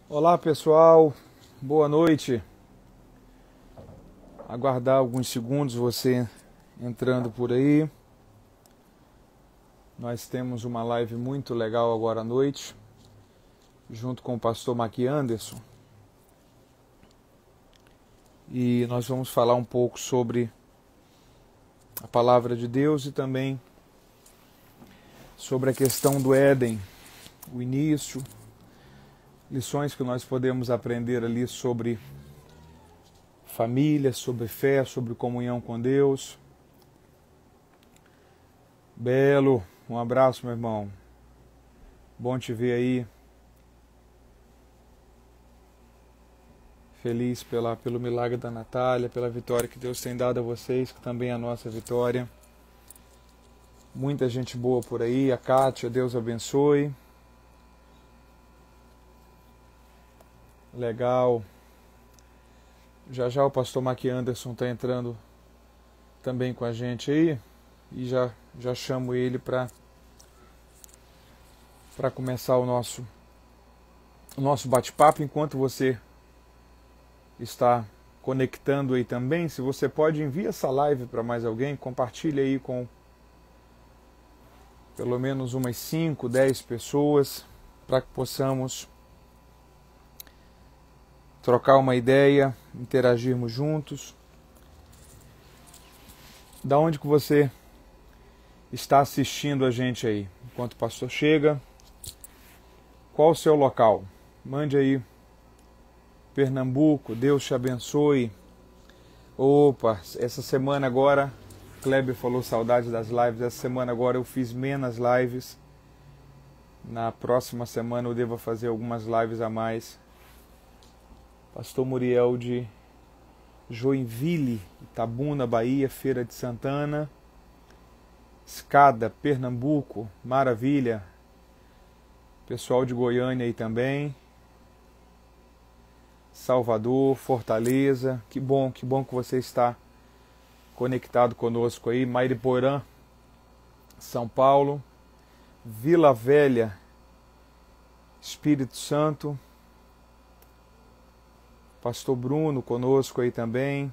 Olá pessoal, boa noite. Aguardar alguns segundos você entrando por aí. Nós temos uma live muito legal agora à noite, junto com o pastor Maqui Anderson. E nós vamos falar um pouco sobre a palavra de Deus e também sobre a questão do Éden, o início, lições que nós podemos aprender ali sobre família, sobre fé, sobre comunhão com Deus. Belo, um abraço, meu irmão. Bom te ver aí. Feliz pelo milagre da Natália, pela vitória que Deus tem dado a vocês, que também é a nossa vitória. Muita gente boa por aí. A Kátia, Deus abençoe. Legal. Já já o pastor Maqui Anderson está entrando também com a gente aí. E já chamo ele para começar o nosso bate-papo. Enquanto você está conectando aí também, se você pode, envia essa live para mais alguém, compartilha aí com pelo menos umas 5, 10 pessoas, para que possamos trocar uma ideia, interagirmos juntos. Da onde que você está assistindo a gente aí? Enquanto o pastor chega, qual o seu local? Mande aí. Pernambuco, Deus te abençoe. Opa, essa semana agora, Kleber falou saudade das lives, essa semana agora eu fiz menos lives. Na próxima semana eu devo fazer algumas lives a mais. Pastor Muriel de Joinville, Itabuna, Bahia, Feira de Santana, Escada, Pernambuco, maravilha. Pessoal de Goiânia aí também. Salvador, Fortaleza, que bom que você está conectado conosco aí. Mairiporã, São Paulo, Vila Velha, Espírito Santo, Pastor Bruno conosco aí também,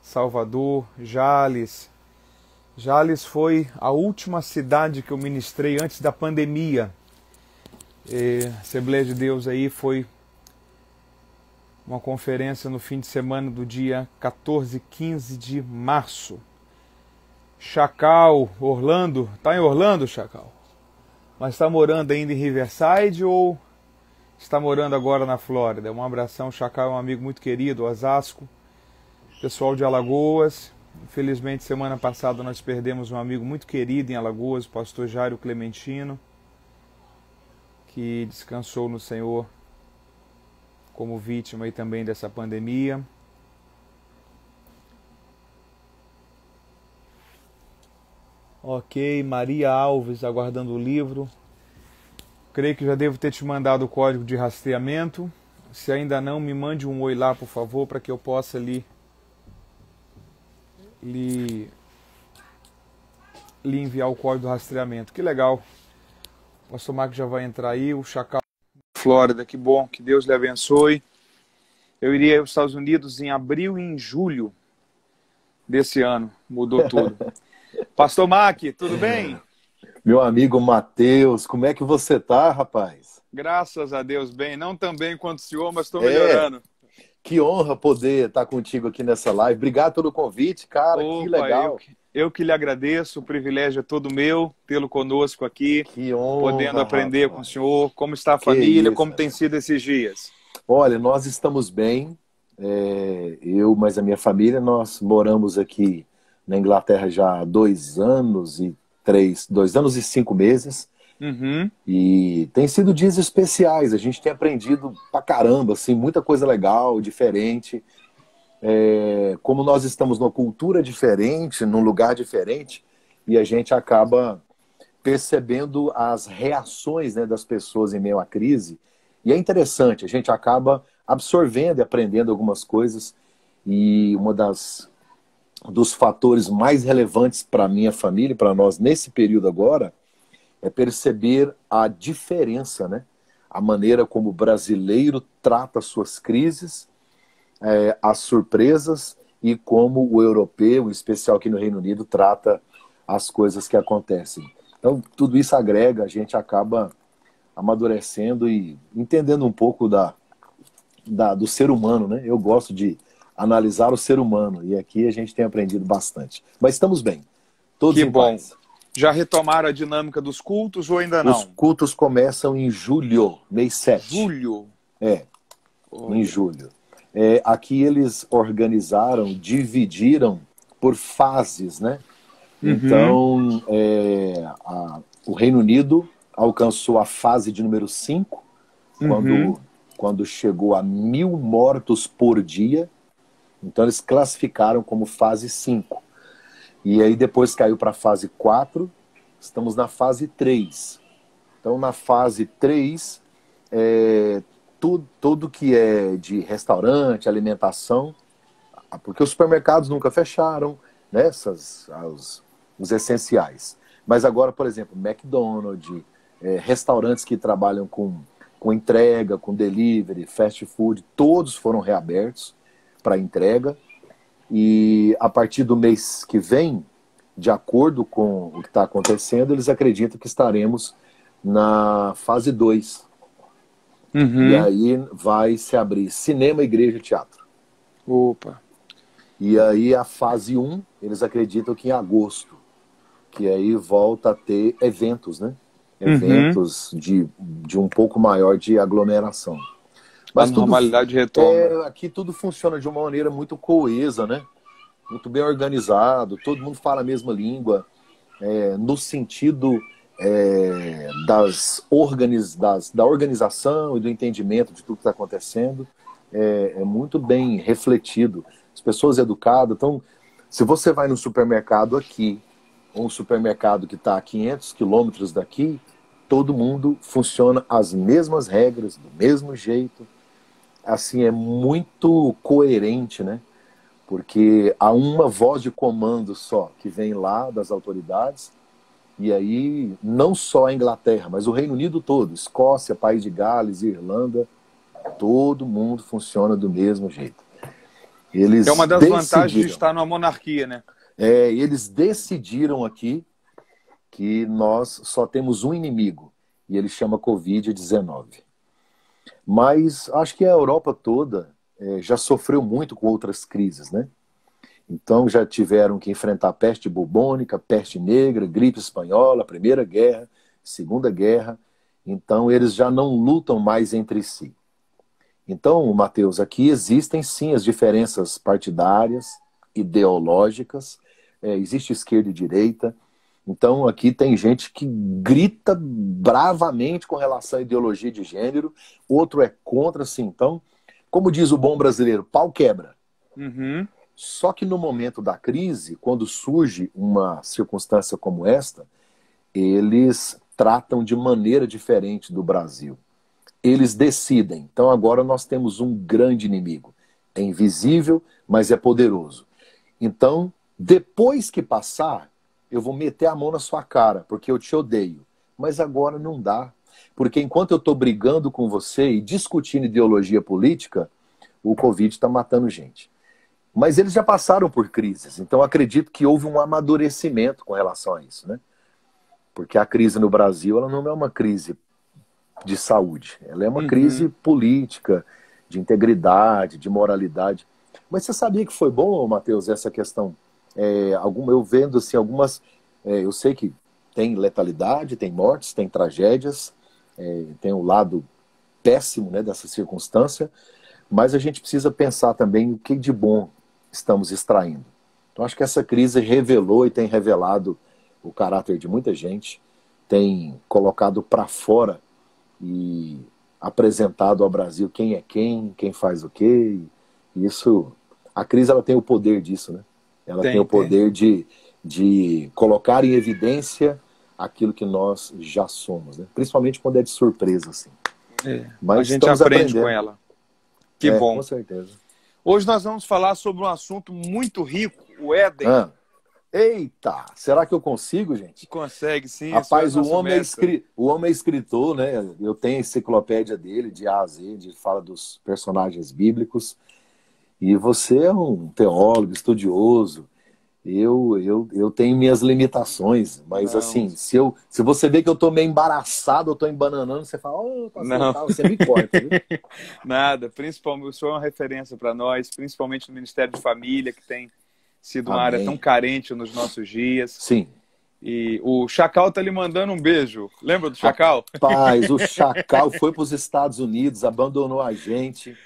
Salvador, Jales. Jales foi a última cidade que eu ministrei antes da pandemia. Assembleia de Deus aí foi uma conferência no fim de semana do dia 14 e 15 de março. Chacal, Orlando. Está em Orlando, Chacal? Mas está morando ainda em Riverside ou está morando agora na Flórida? Um abração, Chacal é um amigo muito querido, Osasco. Pessoal de Alagoas. Infelizmente, semana passada nós perdemos um amigo muito querido em Alagoas, o pastor Jairo Clementino, que descansou no Senhor como vítima aí também dessa pandemia. Ok, Maria Alves aguardando o livro. Creio que já devo ter te mandado o código de rastreamento. Se ainda não, me mande um oi lá, por favor, para que eu possa lhe enviar o código do rastreamento. Que legal. O pastor Marcos já vai entrar aí, o Chacal Flórida, que bom, que Deus lhe abençoe. Eu iria aos Estados Unidos em abril e em julho desse ano, mudou tudo. Pastor Mac, tudo bem? Meu amigo Matheus, como é que você tá, rapaz? Graças a Deus, bem. Não tão bem quanto o senhor, mas estou É, melhorando. que honra poder estar contigo aqui nessa live. Obrigado pelo convite, cara, que Opa, legal. eu que lhe agradeço, o privilégio é todo meu, tê-lo conosco aqui, Que podendo honra, aprender com o rapaz. senhor, como está a Que família, isso, como tem rapaz. sido esses dias. Olha, nós estamos bem, eu, mas a minha família, nós moramos aqui na Inglaterra já há 2 anos e 5 meses. Uhum. E tem sido dias especiais, a gente tem aprendido pra caramba, assim, muita coisa legal, diferente. Como nós estamos numa cultura diferente, num lugar diferente, e a gente acaba percebendo as reações, né, das pessoas em meio à crise. E é interessante, a gente acaba absorvendo e aprendendo algumas coisas. E dos fatores mais relevantes para a minha família, para nós nesse período agora, é perceber a diferença, né? a maneira como o brasileiro trata suas crises, as surpresas, e como o europeu, em especial aqui no Reino Unido, trata as coisas que acontecem. Então, tudo isso agrega, a gente acaba amadurecendo e entendendo um pouco do ser humano, né? Eu gosto de analisar o ser humano, e aqui a gente tem aprendido bastante. Mas estamos bem, todos Que em bom. paz. Já retomaram a dinâmica dos cultos ou ainda Os não? cultos começam em julho, mês 7. Julho? Em julho. Aqui eles organizaram, dividiram por fases, né? Então, o Reino Unido alcançou a fase de número 5, quando chegou a 1.000 mortos por dia. Então, eles classificaram como fase 5. E aí, depois caiu para a fase 4, estamos na fase 3. Então, na fase 3, tudo que é de restaurante, alimentação, porque os supermercados nunca fecharam, né, os essenciais. Mas agora, por exemplo, McDonald's, restaurantes que trabalham com entrega, com delivery, fast food, todos foram reabertos para entrega. E a partir do mês que vem, de acordo com o que está acontecendo, eles acreditam que estaremos na fase 2. E aí vai se abrir cinema, igreja e teatro. Opa! E aí a fase 1, eles acreditam que em agosto, que aí volta a ter eventos, né? Eventos de um pouco maior de aglomeração. Mas a normalidade retoma. Aqui tudo funciona de uma maneira muito coesa, né? Muito bem organizado, todo mundo fala a mesma língua, no sentido da organização e do entendimento de tudo que está acontecendo, é muito bem refletido. As pessoas educadas. Então, se você vai no supermercado aqui, ou um supermercado que está a 500 quilômetros daqui, todo mundo funciona as mesmas regras, do mesmo jeito. Assim, é muito coerente, né? Porque há uma voz de comando só que vem lá das autoridades, e aí não só a Inglaterra, mas o Reino Unido todo, Escócia, País de Gales, Irlanda, todo mundo funciona do mesmo jeito. Eles é uma das vantagens de estar numa monarquia, né? Eles decidiram aqui que nós só temos um inimigo, e ele chama Covid-19. Mas acho que a Europa toda já sofreu muito com outras crises, né? Então já tiveram que enfrentar peste bubônica, peste negra, gripe espanhola, Primeira Guerra, Segunda Guerra. Então eles já não lutam mais entre si. Então, Mateus, aqui existem sim as diferenças partidárias, ideológicas, existe esquerda e direita. Então aqui tem gente que grita bravamente com relação à ideologia de gênero, outro é contra, assim. Então, como diz o bom brasileiro, pau quebra. Só que no momento da crise, quando surge uma circunstância como esta, eles tratam de maneira diferente do Brasil. Eles decidem. Então agora nós temos um grande inimigo. É invisível, mas é poderoso. Então, depois que passar, eu vou meter a mão na sua cara, porque eu te odeio. Mas agora não dá. Porque enquanto eu estou brigando com você e discutindo ideologia política, o Covid está matando gente. Mas eles já passaram por crises, então acredito que houve um amadurecimento com relação a isso, né? Porque a crise no Brasil, ela não é uma crise de saúde, ela é uma crise política, de integridade, de moralidade. Mas você sabia que foi bom, Mateus, essa questão? Eu vendo assim, algumas... eu sei que tem letalidade, tem mortes, tem tragédias, tem um lado péssimo, né, dessa circunstância, mas a gente precisa pensar também o que de bom estamos extraindo. Então acho que essa crise revelou e tem revelado o caráter de muita gente, tem colocado para fora e apresentado ao Brasil quem é quem faz o quê. E isso, a crise ela tem o poder disso, né? Ela tem o poder de colocar em evidência aquilo que nós já somos, né? Principalmente quando é de surpresa, assim. Mas a gente aprende com ela. Que bom. Com certeza. Hoje nós vamos falar sobre um assunto muito rico, o Éden. Eita, será que eu consigo, gente? Consegue, sim. O senhor é Rapaz, nosso mestre. o homem é escritor, né? Eu tenho a enciclopédia dele, de A a Z, de fala dos personagens bíblicos. E você é um teólogo, estudioso. Eu tenho minhas limitações, mas Não, assim, se você vê que eu tô meio embaraçado, eu tô embananando, você fala, ô, pastor, não. tá, você me corta, viu? Nada. Principalmente, o senhor é uma referência para nós, principalmente no Ministério de Família, que tem sido uma área tão Amém. carente nos nossos dias. Sim. E o Chacal tá lhe mandando um beijo. Lembra do Chacal? Rapaz, o Chacal foi para os Estados Unidos, abandonou a gente.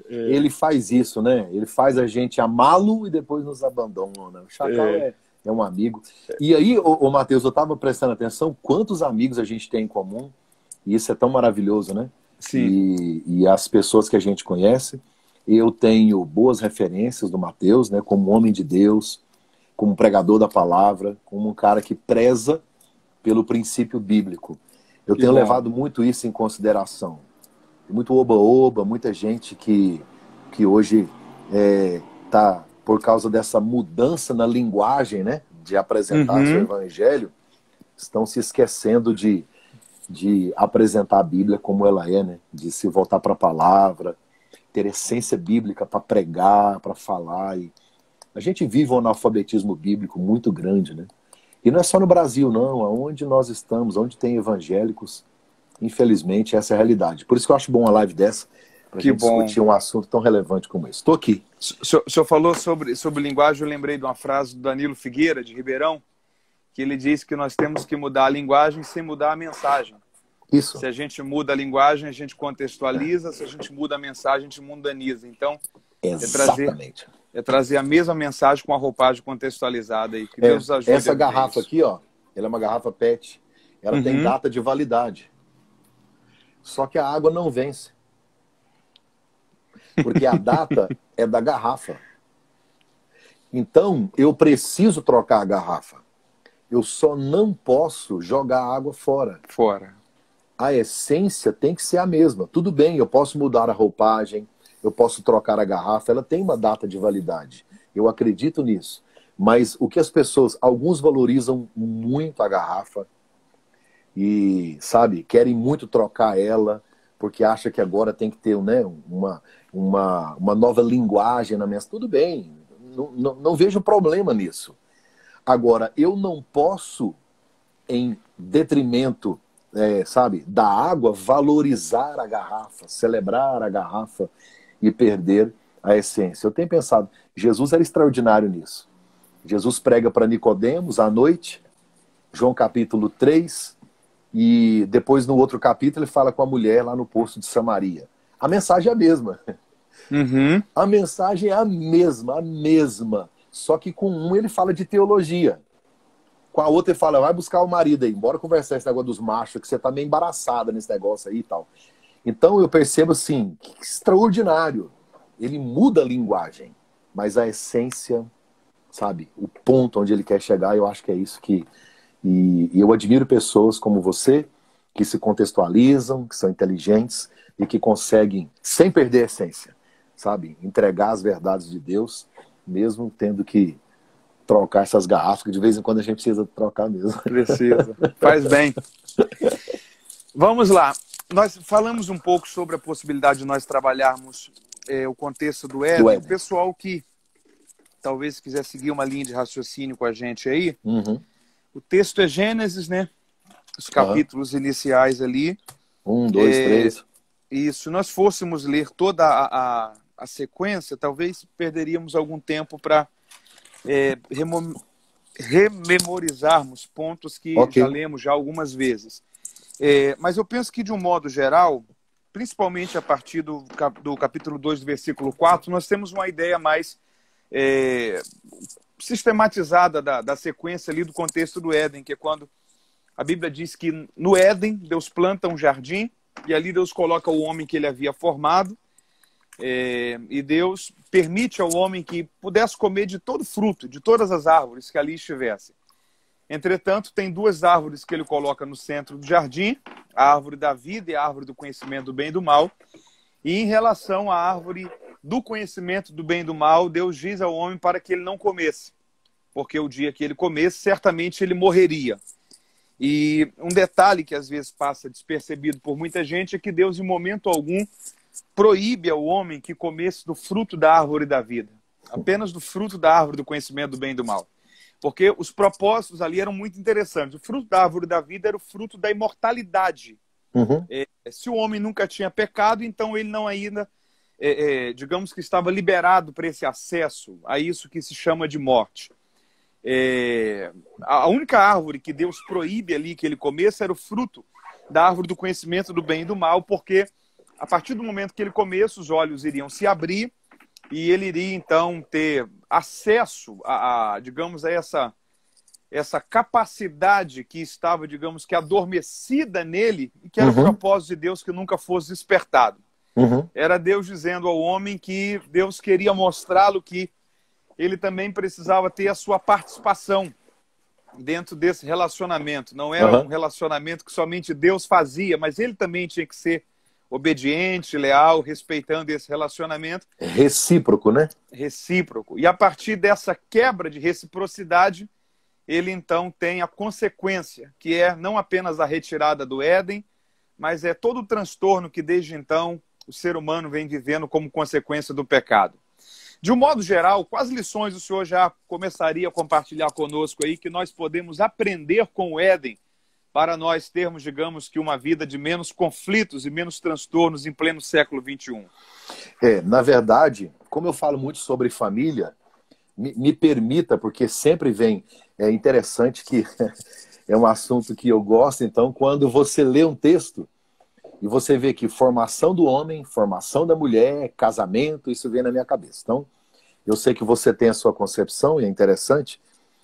Ele faz isso, né? Ele faz a gente amá-lo e depois nos abandona. O Chacal É, é um amigo. E aí, ô Matheus, eu estava prestando atenção quantos amigos a gente tem em comum. E isso é tão maravilhoso, né? sim, E as pessoas que a gente conhece. Eu tenho boas referências do Matheus, né? Como homem de Deus, como pregador da palavra, como um cara que preza pelo princípio bíblico. Eu que tenho bom. levado muito isso em consideração. Tem muito oba-oba, muita gente que hoje tá por causa dessa mudança na linguagem, né, de apresentar seu Uhum. evangelho, estão se esquecendo de apresentar a Bíblia como ela é, né, de se voltar para a palavra, ter essência bíblica para pregar, para falar. E a gente vive um analfabetismo bíblico muito grande, né? E não é só no Brasil, não. Aonde nós estamos, onde tem evangélicos, infelizmente, essa é a realidade. Por isso que eu acho bom uma live dessa, para a Que gente bom. discutir um assunto tão relevante como esse. Estou aqui. O senhor falou sobre linguagem, eu lembrei de uma frase do Danilo Figueira, de Ribeirão, que ele diz que nós temos que mudar a linguagem sem mudar a mensagem. Isso. Se a gente muda a linguagem, a gente contextualiza, se a gente muda a mensagem, a gente mundaniza. Então, é trazer, Exatamente. é trazer a mesma mensagem com a roupagem contextualizada aí. Que Deus nos ajude Essa a viver garrafa isso. aqui, ó, ela é uma garrafa PET. Ela tem Uhum. data de validade. Só que a água não vence. Porque a data é da garrafa. Então, eu preciso trocar a garrafa. Eu só não posso jogar a água fora. Fora. A essência tem que ser a mesma. Tudo bem, eu posso mudar a roupagem, eu posso trocar a garrafa, ela tem uma data de validade. Eu acredito nisso. Mas o que as pessoas, alguns valorizam muito a garrafa e, sabe, querem muito trocar ela, porque acha que agora tem que ter, né, uma nova linguagem na mensagem. Tudo bem, não vejo problema nisso. Agora, eu não posso, em detrimento, sabe, da água, valorizar a garrafa, celebrar a garrafa e perder a essência. Eu tenho pensado, Jesus era extraordinário nisso. Jesus prega para Nicodemos à noite, João capítulo 3, e depois no outro capítulo ele fala com a mulher lá no poço de Samaria. A mensagem é a mesma. Uhum. A mensagem é a mesma, a mesma. Só que com um ele fala de teologia. Com a outra ele fala, vai buscar o marido aí, bora conversar esse negócio dos machos, que você tá meio embaraçada nesse negócio aí e tal. Então eu percebo assim, que extraordinário. Ele muda a linguagem, mas a essência, sabe, o ponto onde ele quer chegar, eu acho que é isso que... E eu admiro pessoas como você, que se contextualizam, que são inteligentes e que conseguem, sem perder a essência, sabe, entregar as verdades de Deus, mesmo tendo que trocar essas garrafas, que de vez em quando a gente precisa trocar mesmo. Precisa. Faz bem. Vamos lá. Nós falamos um pouco sobre a possibilidade de nós trabalharmos o contexto do Do Éden. O Éden. pessoal que talvez quiser seguir uma linha de raciocínio com a gente aí, Uhum. o texto é Gênesis, né? Os capítulos iniciais ali. 1, 2, 3. E se nós fôssemos ler toda a sequência, talvez perderíamos algum tempo para rememorizarmos pontos que já Ok. lemos já algumas vezes. Mas eu penso que, de um modo geral, principalmente a partir do capítulo 2, do versículo 4, nós temos uma ideia mais sistematizada da sequência ali do contexto do Éden, que é quando a Bíblia diz que no Éden Deus planta um jardim e ali Deus coloca o homem que ele havia formado, e Deus permite ao homem que pudesse comer de todo fruto, de todas as árvores que ali estivessem. Entretanto, tem duas árvores que ele coloca no centro do jardim, a árvore da vida e a árvore do conhecimento do bem e do mal. E em relação à árvore do conhecimento do bem e do mal, Deus diz ao homem para que ele não comesse. porque o dia que ele comesse, certamente ele morreria. E um detalhe que às vezes passa despercebido por muita gente é que Deus, em momento algum, proíbe ao homem que comesse do fruto da árvore da vida, apenas do fruto da árvore do conhecimento do bem e do mal. Porque os propósitos ali eram muito interessantes. O fruto da árvore da vida era o fruto da imortalidade. Uhum. Se o homem nunca tinha pecado, então ele não ainda, digamos que estava liberado para esse acesso a isso que se chama de morte. A única árvore que Deus proíbe ali que ele comesse era o fruto da árvore do conhecimento do bem e do mal, porque a partir do momento que ele comesse, os olhos iriam se abrir e ele iria então ter acesso digamos, a essa capacidade que estava, digamos, que adormecida nele, e que era o propósito de Deus que nunca fosse despertado. Uhum. Era Deus dizendo ao homem que Deus queria mostrá-lo que ele também precisava ter a sua participação dentro desse relacionamento. Não era um relacionamento que somente Deus fazia, mas ele também tinha que ser obediente, leal, respeitando esse relacionamento. Recíproco, né? Recíproco. E a partir dessa quebra de reciprocidade, ele então tem a consequência, que é não apenas a retirada do Éden, mas é todo o transtorno que desde então o ser humano vem vivendo como consequência do pecado. De um modo geral, quais lições o senhor já começaria a compartilhar conosco aí que nós podemos aprender com o Éden para nós termos, digamos, que uma vida de menos conflitos e menos transtornos em pleno século XXI? Na verdade, como eu falo muito sobre família, me permita, porque sempre vem, é interessante que é um assunto que eu gosto, então, quando você lê um texto e você vê que formação do homem, formação da mulher, casamento, isso vem na minha cabeça. Então, eu sei que você tem a sua concepção e é interessante,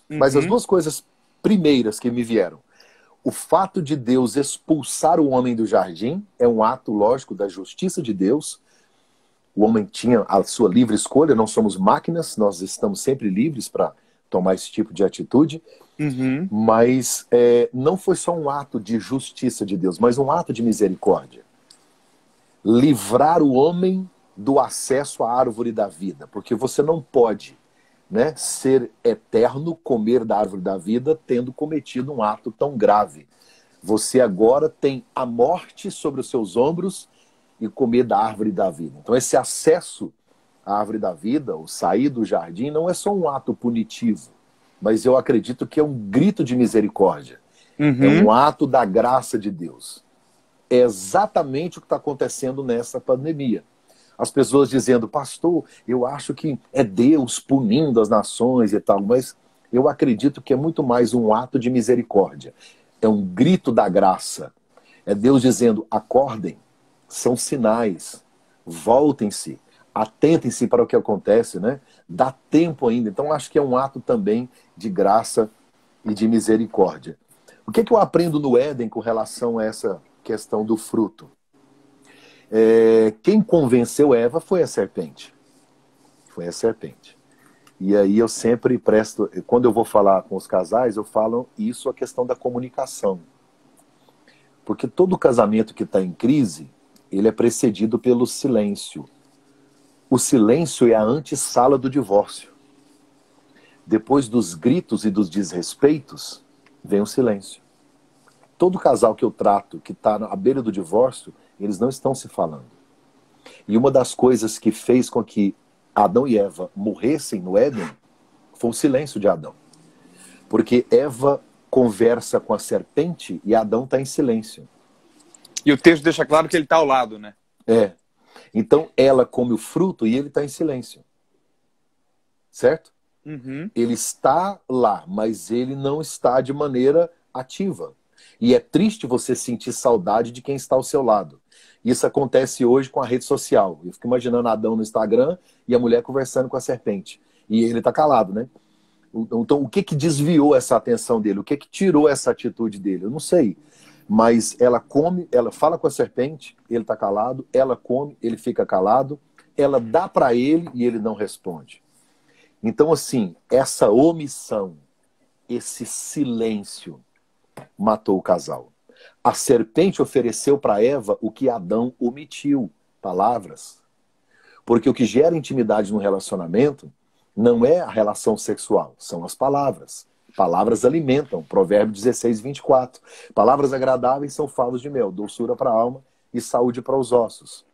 mas as duas coisas primeiras que me vieram. O fato de Deus expulsar o homem do jardim é um ato, lógico, da justiça de Deus. O homem tinha a sua livre escolha, não somos máquinas, nós estamos sempre livres para tomar esse tipo de atitude. Mas não foi só um ato de justiça de Deus, mas um ato de misericórdia. Livrar o homem do acesso à árvore da vida, porque você não pode, né, ser eterno, comer da árvore da vida, tendo cometido um ato tão grave. Você agora tem a morte sobre os seus ombros e comer da árvore da vida. Então esse acesso à árvore da vida, o sair do jardim, não é só um ato punitivo, mas eu acredito que é um grito de misericórdia. É um ato da graça de Deus. É exatamente o que está acontecendo nessa pandemia. As pessoas dizendo, pastor, eu acho que é Deus punindo as nações e tal, mas eu acredito que é muito mais um ato de misericórdia. É um grito da graça. É Deus dizendo, acordem, são sinais, voltem-se, atentem-se para o que acontece, né? Dá tempo ainda. Então, acho que é um ato também de graça e de misericórdia. O que eu aprendo no Éden com relação a essa questão do fruto? Quem convenceu Eva foi a serpente. Foi a serpente. E aí eu sempre presto... Quando eu vou falar com os casais, eu falo isso, a questão da comunicação. Porque todo casamento que está em crise, ele é precedido pelo silêncio. O silêncio é a antessala do divórcio. Depois dos gritos e dos desrespeitos, vem o silêncio. Todo casal que eu trato, que está à beira do divórcio, eles não estão se falando. E uma das coisas que fez com que Adão e Eva morressem no Éden foi o silêncio de Adão. Porque Eva conversa com a serpente e Adão está em silêncio. E o texto deixa claro que ele está ao lado, né? Então ela come o fruto e ele está em silêncio. Certo? Ele está lá, mas ele não está de maneira ativa. E é triste você sentir saudade de quem está ao seu lado. Isso acontece hoje com a rede social. Eu fico imaginando Adão no Instagram e a mulher conversando com a serpente. E ele está calado, né? Então, o que desviou essa atenção dele? O que tirou essa atitude dele? Eu não sei. Mas ela come, ela fala com a serpente, ele está calado. Ela come, ele fica calado. Ela dá para ele e ele não responde. Então, assim, essa omissão, esse silêncio matou o casal. A serpente ofereceu para Eva o que Adão omitiu, palavras. Porque o que gera intimidade no relacionamento Não é a relação sexual, são as palavras. Palavras alimentam, Provérbio 16, 24. Palavras agradáveis são favos de mel, doçura para a alma e saúde para os ossos.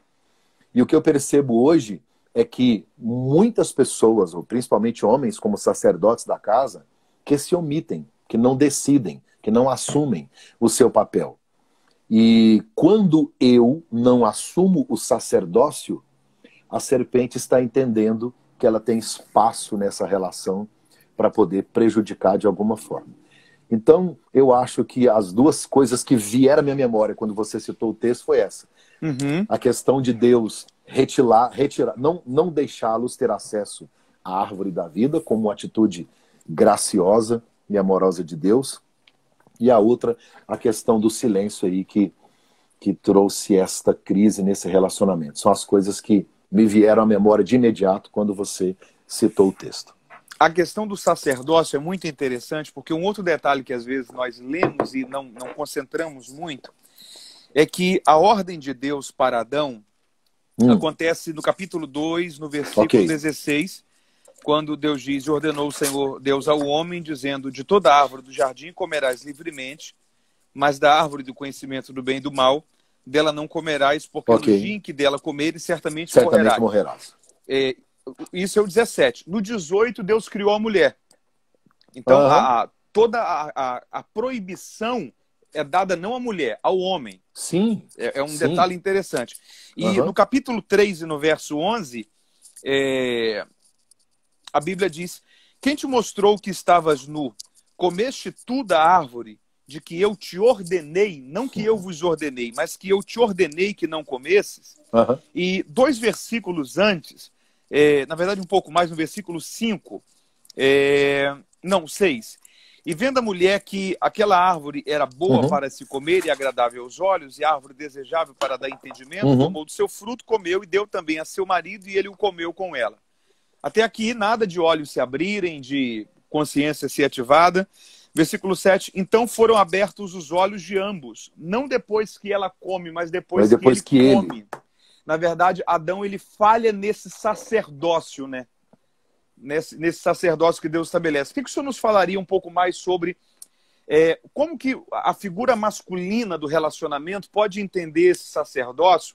E o que eu percebo hoje é que muitas pessoas, ou principalmente homens como sacerdotes da casa, que se omitem, que não decidem, que não assumem o seu papel. E quando eu não assumo o sacerdócio, a serpente está entendendo que ela tem espaço nessa relação para poder prejudicar de alguma forma. Então, eu acho que as duas coisas que vieram à minha memória quando você citou o texto foi essa. A questão de Deus retirar, não deixá-los ter acesso à árvore da vida como uma atitude graciosa e amorosa de Deus. E a outra, a questão do silêncio aí que trouxe esta crise nesse relacionamento. São as coisas que me vieram à memória de imediato quando você citou o texto. A questão do sacerdócio é muito interessante, porque um outro detalhe que às vezes nós lemos e não concentramos muito é que a ordem de Deus para Adão acontece no capítulo 2, no versículo 16, quando Deus diz: e ordenou o Senhor Deus ao homem, dizendo: de toda árvore do jardim comerás livremente, mas da árvore do conhecimento do bem e do mal, dela não comerás, porque no dia em que dela comeres, certamente morrerás. Isso é o 17. No 18, Deus criou a mulher. Então, toda a proibição é dada não à mulher, ao homem. Sim. É um detalhe interessante. E no capítulo 3 e no verso 11, a Bíblia diz: quem te mostrou que estavas nu? Comeste tu da árvore de que eu te ordenei, não que eu vos ordenei, mas que eu te ordenei que não comesses? E 2 versículos antes, na verdade um pouco mais, no versículo 5, 6. E vendo a mulher que aquela árvore era boa para se comer e agradável aos olhos, e árvore desejável para dar entendimento, tomou do seu fruto, comeu e deu também a seu marido, e ele o comeu com ela. Até aqui, nada de olhos se abrirem, de consciência ser ativada. Versículo 7, então foram abertos os olhos de ambos, não depois que ela come, mas depois que ele come. Na verdade, Adão, ele falha nesse sacerdócio, né? Nesse sacerdócio que Deus estabelece. O que o senhor nos falaria um pouco mais sobre como que a figura masculina do relacionamento pode entender esse sacerdócio,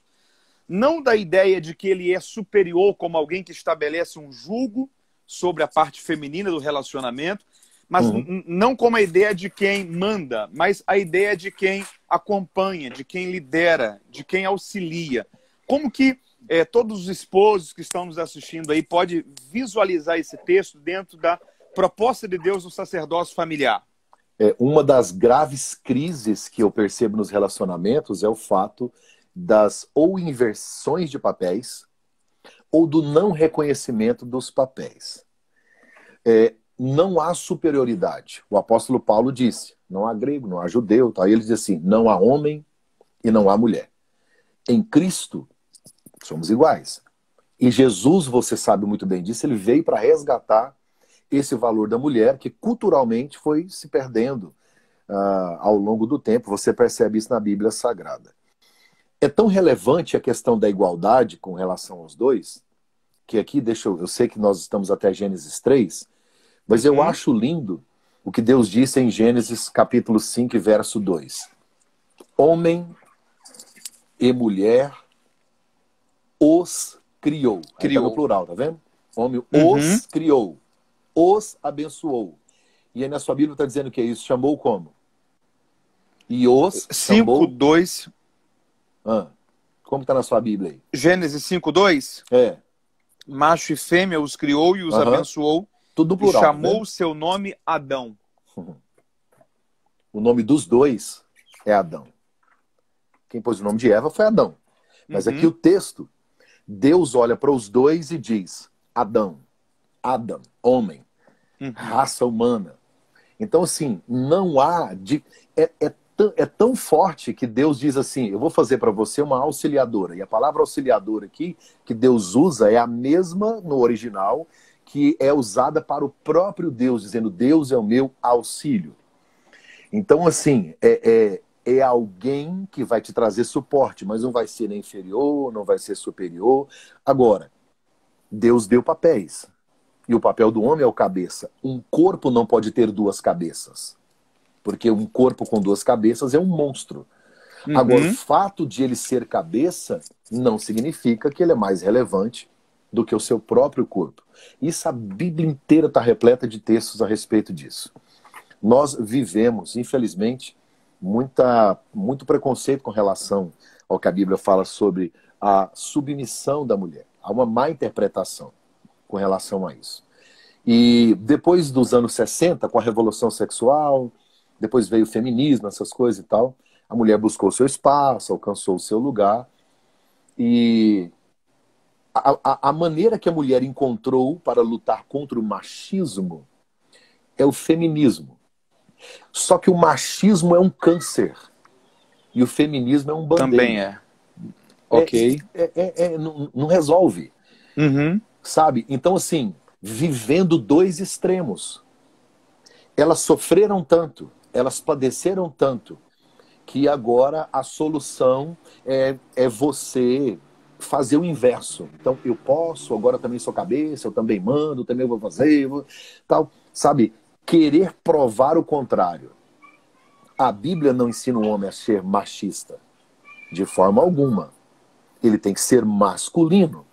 não da ideia de que ele é superior como alguém que estabelece um jugo sobre a parte feminina do relacionamento, mas não como a ideia de quem manda, mas a ideia de quem acompanha, de quem lidera, de quem auxilia. Como que todos os esposos que estão nos assistindo aí podem visualizar esse texto dentro da proposta de Deus no sacerdócio familiar? Uma das graves crises que eu percebo nos relacionamentos é o fato das ou inversões de papéis ou do não reconhecimento dos papéis. Não há superioridade. O apóstolo Paulo disse: não há grego, não há judeu. Tá? Ele diz assim: não há homem e não há mulher. Em Cristo, somos iguais. E Jesus, você sabe muito bem disso, ele veio para resgatar esse valor da mulher que culturalmente foi se perdendo ao longo do tempo. Você percebe isso na Bíblia Sagrada. É tão relevante a questão da igualdade com relação aos dois, que aqui, eu sei que nós estamos até Gênesis 3, mas eu acho lindo o que Deus disse em Gênesis capítulo 5, verso 2. Homem e mulher os criou. Aí tá no plural, tá vendo? Homem os criou, os abençoou. E aí na sua Bíblia está dizendo que é isso. Chamou como? E os 5, 2. Como está na sua Bíblia aí? Gênesis 5, 2? Macho e fêmea os criou e os abençoou. Tudo plural. E chamou o seu nome Adão. O nome dos dois é Adão. Quem pôs o nome de Eva foi Adão. Mas aqui o texto, Deus olha para os dois e diz: Adão, homem, raça humana. Então, assim, não há... É tão forte que Deus diz assim: eu vou fazer para você uma auxiliadora. E a palavra auxiliadora aqui, que Deus usa, é a mesma no original, que é usada para o próprio Deus, dizendo: Deus é o meu auxílio. Então, assim, é alguém que vai te trazer suporte, mas não vai ser nem inferior, não vai ser superior. Agora, Deus deu papéis. E o papel do homem é o cabeça. Um corpo não pode ter duas cabeças. Porque um corpo com duas cabeças é um monstro. Agora, o Uhum. fato de ele ser cabeça não significa que ele é mais relevante do que o seu próprio corpo. Isso a Bíblia inteira está repleta de textos a respeito disso. Nós vivemos, infelizmente, muito preconceito com relação ao que a Bíblia fala sobre a submissão da mulher. Há uma má interpretação com relação a isso. E depois dos anos 60, com a Revolução Sexual, depois veio o feminismo, essas coisas e tal, a mulher buscou o seu espaço, alcançou o seu lugar. E a maneira que a mulher encontrou para lutar contra o machismo é o feminismo. Só que o machismo é um câncer e o feminismo é um Também band-aid. é. Ok. Não resolve, Uhum. sabe? Então, assim, vivendo dois extremos. Elas sofreram tanto, elas padeceram tanto, que agora a solução é você fazer o inverso. Então, eu posso, agora também sou cabeça, eu também mando, também vou fazer, tal. Sabe? Querer provar o contrário. A Bíblia não ensina o homem a ser machista, de forma alguma. Ele tem que ser masculino,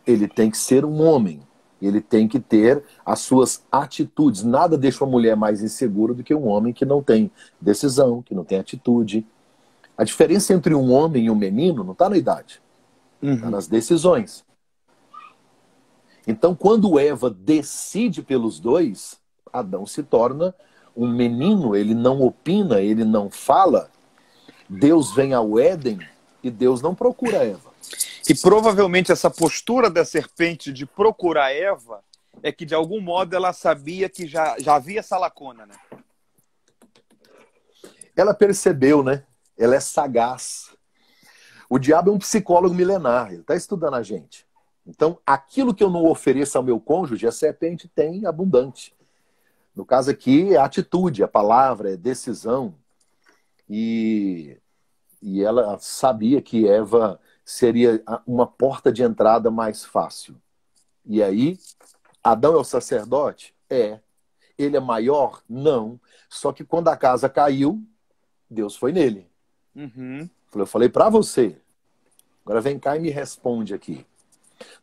ele tem que ser um homem, ele tem que ter as suas atitudes. Nada deixa uma mulher mais insegura do que um homem que não tem decisão, que não tem atitude. A diferença entre um homem e um menino não está na idade, está Uhum. nas decisões. Então, quando Eva decide pelos dois, Adão se torna um menino, ele não opina, ele não fala. Deus vem ao Éden e Deus não procura Eva. E provavelmente essa postura da serpente de procurar Eva é que de algum modo ela sabia que já havia essa lacuna, né? Ela percebeu, né? Ela é sagaz. O diabo é um psicólogo milenar, ele está estudando a gente. Então, aquilo que eu não ofereço ao meu cônjuge, a serpente tem abundante. No caso aqui, é atitude, a palavra, é decisão. E ela sabia que Eva seria uma porta de entrada mais fácil. E aí, Adão é o sacerdote? É. Ele é maior? Não. Só que quando a casa caiu, Deus foi nele. Uhum. Eu falei para você. Agora vem cá e me responde aqui.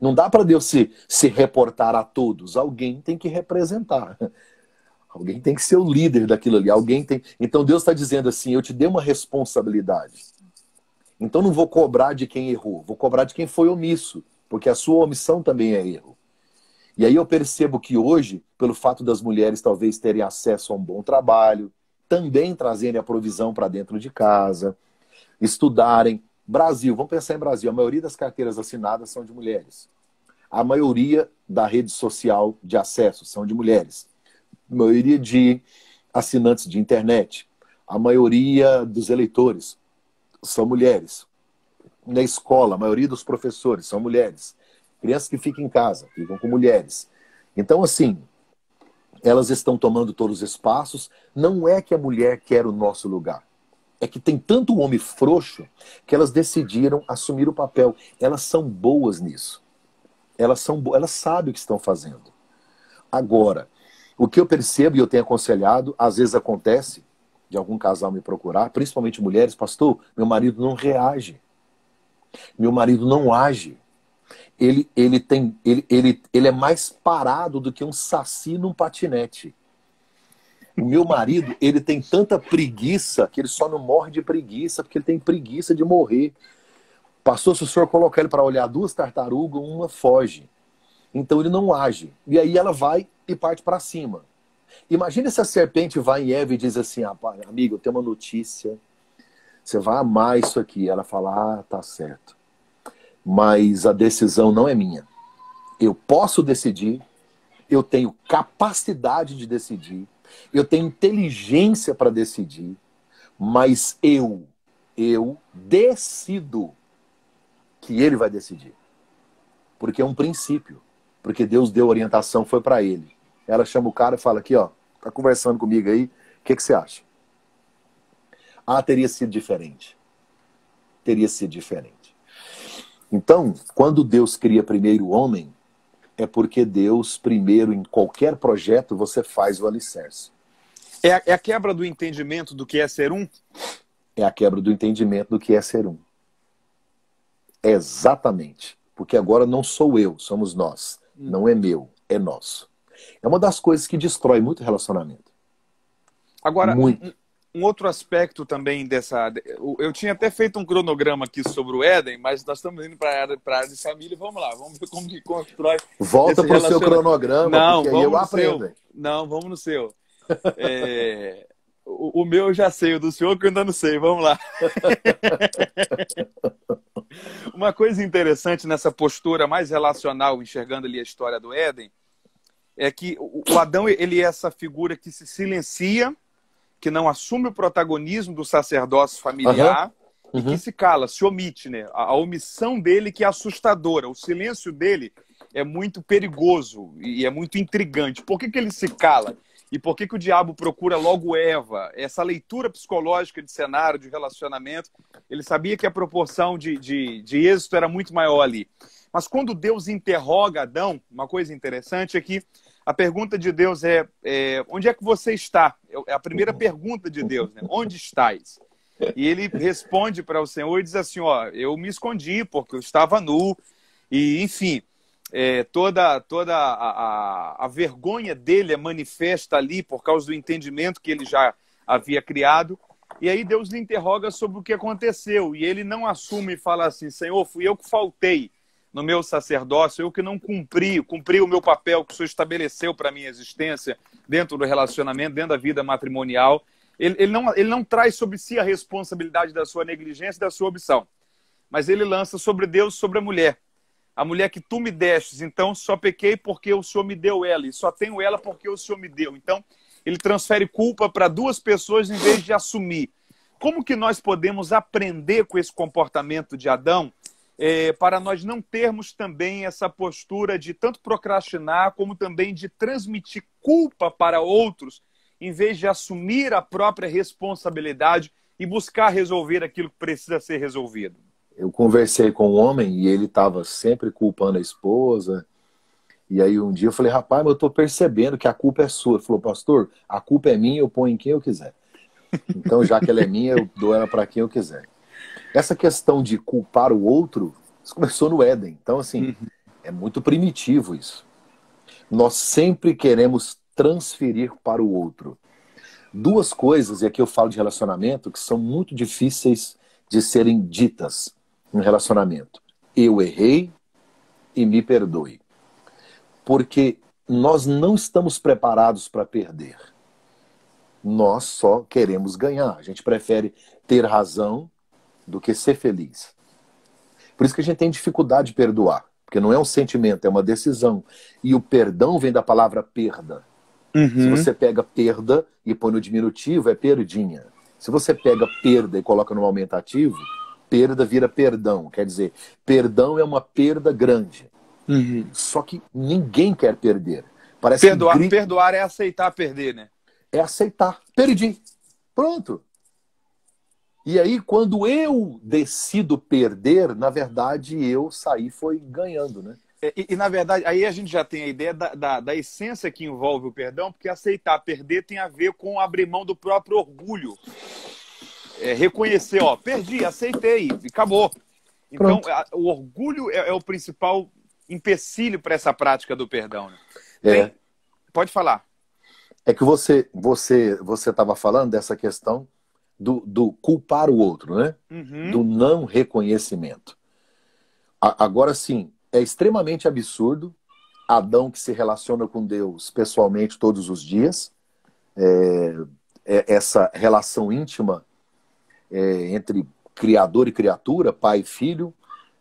Não dá para Deus se reportar a todos. Alguém tem que representar. Alguém tem que ser o líder daquilo ali. Alguém tem. Então Deus está dizendo assim: eu te dei uma responsabilidade. Então não vou cobrar de quem errou, vou cobrar de quem foi omisso, porque a sua omissão também é erro. E aí eu percebo que hoje, pelo fato das mulheres talvez terem acesso a um bom trabalho, também trazerem a provisão para dentro de casa, estudarem. Brasil, vamos pensar em Brasil, a maioria das carteiras assinadas são de mulheres. A maioria da rede social de acesso são de mulheres. A maioria de assinantes de internet, a maioria dos eleitores são mulheres. Na escola, a maioria dos professores são mulheres. Crianças que ficam em casa, ficam com mulheres. Então, assim, elas estão tomando todos os espaços. Não é que a mulher quer o nosso lugar. É que tem tanto homem frouxo que elas decidiram assumir o papel. Elas são boas nisso. Elas sabem o que estão fazendo. Agora, o que eu percebo e eu tenho aconselhado, às vezes acontece de algum casal me procurar, principalmente mulheres, pastor, meu marido não reage. Meu marido não age. Ele é mais parado do que um saci num patinete. O meu marido, ele tem tanta preguiça que ele só não morre de preguiça porque ele tem preguiça de morrer. Pastor, se o senhor colocar ele para olhar duas tartarugas, uma foge. Então ele não age. E aí ela vai e parte para cima. Imagina se a serpente vai em Eva e diz assim: ah, amigo, eu tenho uma notícia. Você vai amar isso aqui. Ela fala: ah, tá certo. Mas a decisão não é minha. Eu posso decidir, eu tenho capacidade de decidir, eu tenho inteligência para decidir, mas eu decido que ele vai decidir. Porque é um princípio. Porque Deus deu orientação, foi para ele. Ela chama o cara e fala: aqui, ó, tá conversando comigo aí, o que você acha? Ah, teria sido diferente. Teria sido diferente. Então, quando Deus cria primeiro o homem, É porque Deus, primeiro, em qualquer projeto, você faz o alicerce. É a quebra do entendimento do que é ser um? É a quebra do entendimento do que é ser um. Exatamente. Porque agora não sou eu, somos nós. Não é meu, é nosso. É uma das coisas que destrói muito relacionamento. Agora, muito. Um outro aspecto também dessa... Eu tinha até feito um cronograma aqui sobre o Éden, mas nós estamos indo para a área de família. Vamos lá, vamos ver como que constrói Volta para o seu cronograma, Não, porque aí eu aprendo. Seu. Não, vamos no seu. O meu eu já sei, o do senhor que eu ainda não sei. Vamos lá. Uma coisa interessante nessa postura mais relacional, enxergando ali a história do Éden, é que o Adão, ele é essa figura que se silencia, que não assume o protagonismo do sacerdócio familiar e que se cala, se omite, né? A omissão dele que é assustadora, o silêncio dele é muito perigoso e é muito intrigante. Por que ele se cala? E por que o diabo procura logo Eva? Essa leitura psicológica de cenário, de relacionamento, ele sabia que a proporção de êxito era muito maior ali. Mas quando Deus interroga Adão, uma coisa interessante é que a pergunta de Deus onde é que você está? É a primeira pergunta de Deus, né? Onde estás? E ele responde para o Senhor e diz assim, ó, eu me escondi porque eu estava nu. E, enfim, toda a vergonha dele é manifesta ali por causa do entendimento que ele já havia criado. E aí Deus lhe interroga sobre o que aconteceu. E ele não assume e fala assim, Senhor, fui eu que faltei no meu sacerdócio, eu que não cumpri o meu papel que o Senhor estabeleceu para a minha existência dentro do relacionamento, dentro da vida matrimonial. Ele não traz sobre si a responsabilidade da sua negligência e da sua omissão, mas ele lança sobre Deus, sobre a mulher que tu me destes, então só pequei porque o Senhor me deu ela, e só tenho ela porque o Senhor me deu. Então, ele transfere culpa para duas pessoas em vez de assumir. Como que nós podemos aprender com esse comportamento de Adão para nós não termos também essa postura de tanto procrastinar, como também de transmitir culpa para outros, em vez de assumir a própria responsabilidade e buscar resolver aquilo que precisa ser resolvido? Eu conversei com um homem e ele estava sempre culpando a esposa. E aí um dia eu falei, rapaz, mas eu estou percebendo que a culpa é sua. Ele falou, pastor, a culpa é minha, eu ponho em quem eu quiser. Então, já que ela é minha, eu dou ela para quem eu quiser. Essa questão de culpar o outro, isso começou no Éden. Então, assim, é muito primitivo isso. Nós sempre queremos transferir para o outro. Duas coisas, e aqui eu falo de relacionamento, que são muito difíceis de serem ditas em relacionamento. Eu errei e me perdoe. Porque nós não estamos preparados para perder. Nós só queremos ganhar. A gente prefere ter razão do que ser feliz. Por isso que a gente tem dificuldade de perdoar. Porque não é um sentimento, é uma decisão. E o perdão vem da palavra perda. Se você pega perda e põe no diminutivo, é perdinha. Se você pega perda e coloca no aumentativo, perda vira perdão. Quer dizer, perdão é uma perda grande. Só que ninguém quer perder. Parece perdoar é aceitar perder, né? É aceitar. Perdi. Pronto. E aí, quando eu decido perder, na verdade, eu saí foi ganhando, né? Na verdade, aí a gente já tem a ideia da essência que envolve o perdão, porque aceitar perder tem a ver com abrir mão do próprio orgulho. Reconhecer, ó, perdi, aceitei, e acabou. Então, o orgulho é o principal empecilho para essa prática do perdão. Né? Pode falar. É que você estava falando dessa questão do culpar o outro, né? Do não reconhecimento. Agora sim, é extremamente absurdo Adão que se relaciona com Deus pessoalmente todos os dias, essa relação íntima entre criador e criatura, pai e filho,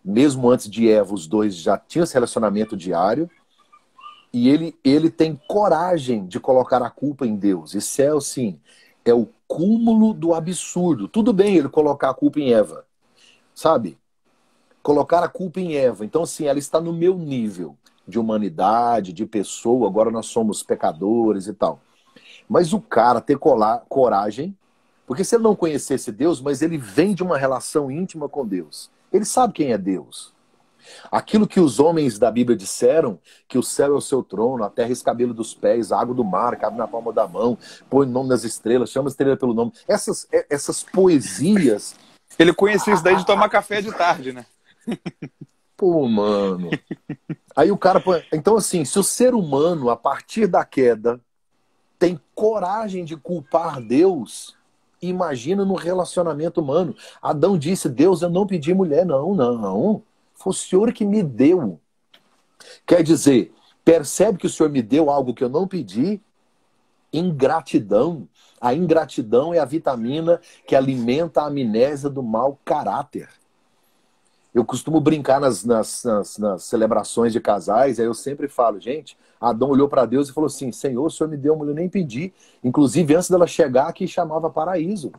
mesmo antes de Eva, os dois já tinham esse relacionamento diário, e ele tem coragem de colocar a culpa em Deus. Isso é, assim, é o cúmulo do absurdo. Tudo bem ele colocar a culpa em Eva, sabe? Colocar a culpa em Eva. Então, assim, ela está no meu nível de humanidade, de pessoa, agora nós somos pecadores e tal. Mas o cara ter coragem, porque se ele não conhecesse Deus, mas ele vem de uma relação íntima com Deus, ele sabe quem é Deus. Aquilo que os homens da Bíblia disseram, que o céu é o seu trono, a terra é o cabelo dos pés, a água do mar cabe na palma da mão, põe o nome das estrelas, chama a estrela pelo nome. Essas poesias... Ele conhecia isso daí de tomar café de tarde, né? Pô, mano. Aí o cara... Então, assim, se o ser humano, a partir da queda, tem coragem de culpar Deus, imagina no relacionamento humano. Adão disse, Deus, eu não pedi mulher. Não, não. Foi o Senhor que me deu. Quer dizer, percebe que o Senhor me deu algo que eu não pedi? Ingratidão. A ingratidão é a vitamina que alimenta a amnésia do mau caráter. Eu costumo brincar nas celebrações de casais, aí eu sempre falo, gente, Adão olhou para Deus e falou assim, Senhor, o Senhor me deu uma mulher, eu nem pedi. Inclusive, antes dela chegar aqui, chamava paraíso.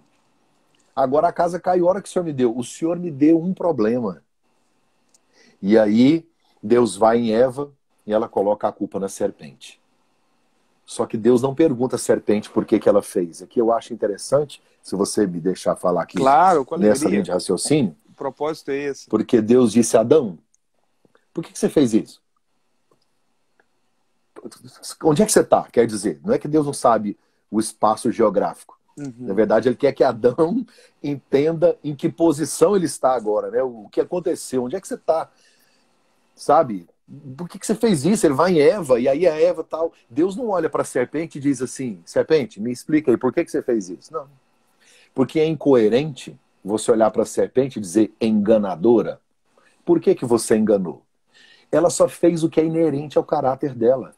Agora a casa caiu, a hora que o Senhor me deu um problema. E aí, Deus vai em Eva e ela coloca a culpa na serpente. Só que Deus não pergunta à serpente por que ela fez. Aqui eu acho interessante, se você me deixar falar aqui, claro, nessa linha de raciocínio. O propósito é esse. Porque Deus disse a Adão, por que você fez isso? Onde é que você está? Quer dizer, não é que Deus não sabe o espaço geográfico. Uhum. Na verdade, ele quer que Adão entenda em que posição ele está agora, né? O que aconteceu, onde é que você está? Sabe? Por que você fez isso? Ele vai em Eva, e aí a Eva tal. Deus não olha para a serpente e diz assim, serpente, me explica aí, por que você fez isso? Não. Porque é incoerente você olhar para a serpente e dizer enganadora. Por que você enganou? Ela só fez o que é inerente ao caráter dela.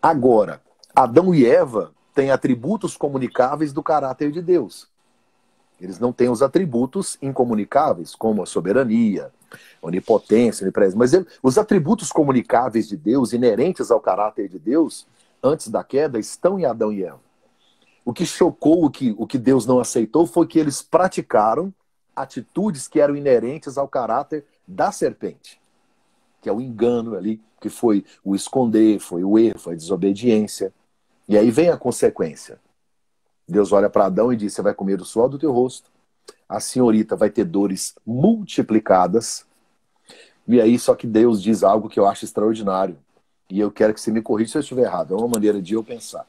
Agora, Adão e Eva têm atributos comunicáveis do caráter de Deus. Eles não têm os atributos incomunicáveis, como a soberania, onipotência, onipresença. Mas os atributos comunicáveis de Deus, inerentes ao caráter de Deus, antes da queda, estão em Adão e Eva. O que chocou, o que Deus não aceitou, foi que eles praticaram atitudes que eram inerentes ao caráter da serpente. Que é o engano ali, que foi o esconder, foi o erro, foi a desobediência. E aí vem a consequência. Deus olha para Adão e diz, você vai comer do suor do teu rosto, a senhorita vai ter dores multiplicadas. E aí só que Deus diz algo que eu acho extraordinário. E eu quero que você me corrija se eu estiver errado. É uma maneira de eu pensar.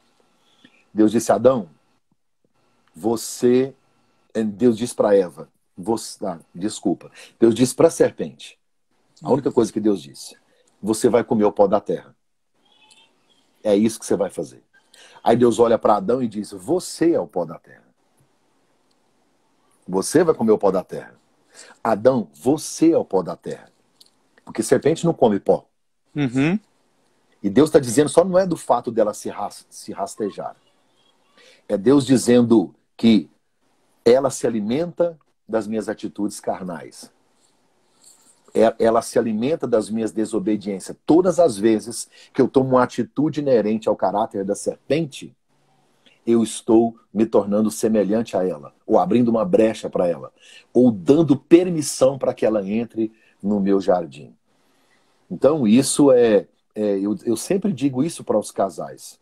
Deus disse a Adão, Deus disse para Eva, Deus disse para a serpente, a única coisa que Deus disse, você vai comer o pó da terra. É isso que você vai fazer. Aí Deus olha para Adão e diz, você é o pó da terra. Você vai comer o pó da terra. Adão, você é o pó da terra. Porque serpente não come pó. Uhum. E Deus está dizendo, só não é do fato dela se rastejar. É Deus dizendo que ela se alimenta das minhas atitudes carnais. Ela se alimenta das minhas desobediências. Todas as vezes que eu tomo uma atitude inerente ao caráter da serpente, eu estou me tornando semelhante a ela, ou abrindo uma brecha para ela, ou dando permissão para que ela entre no meu jardim. Então, isso eu sempre digo isso para os casais,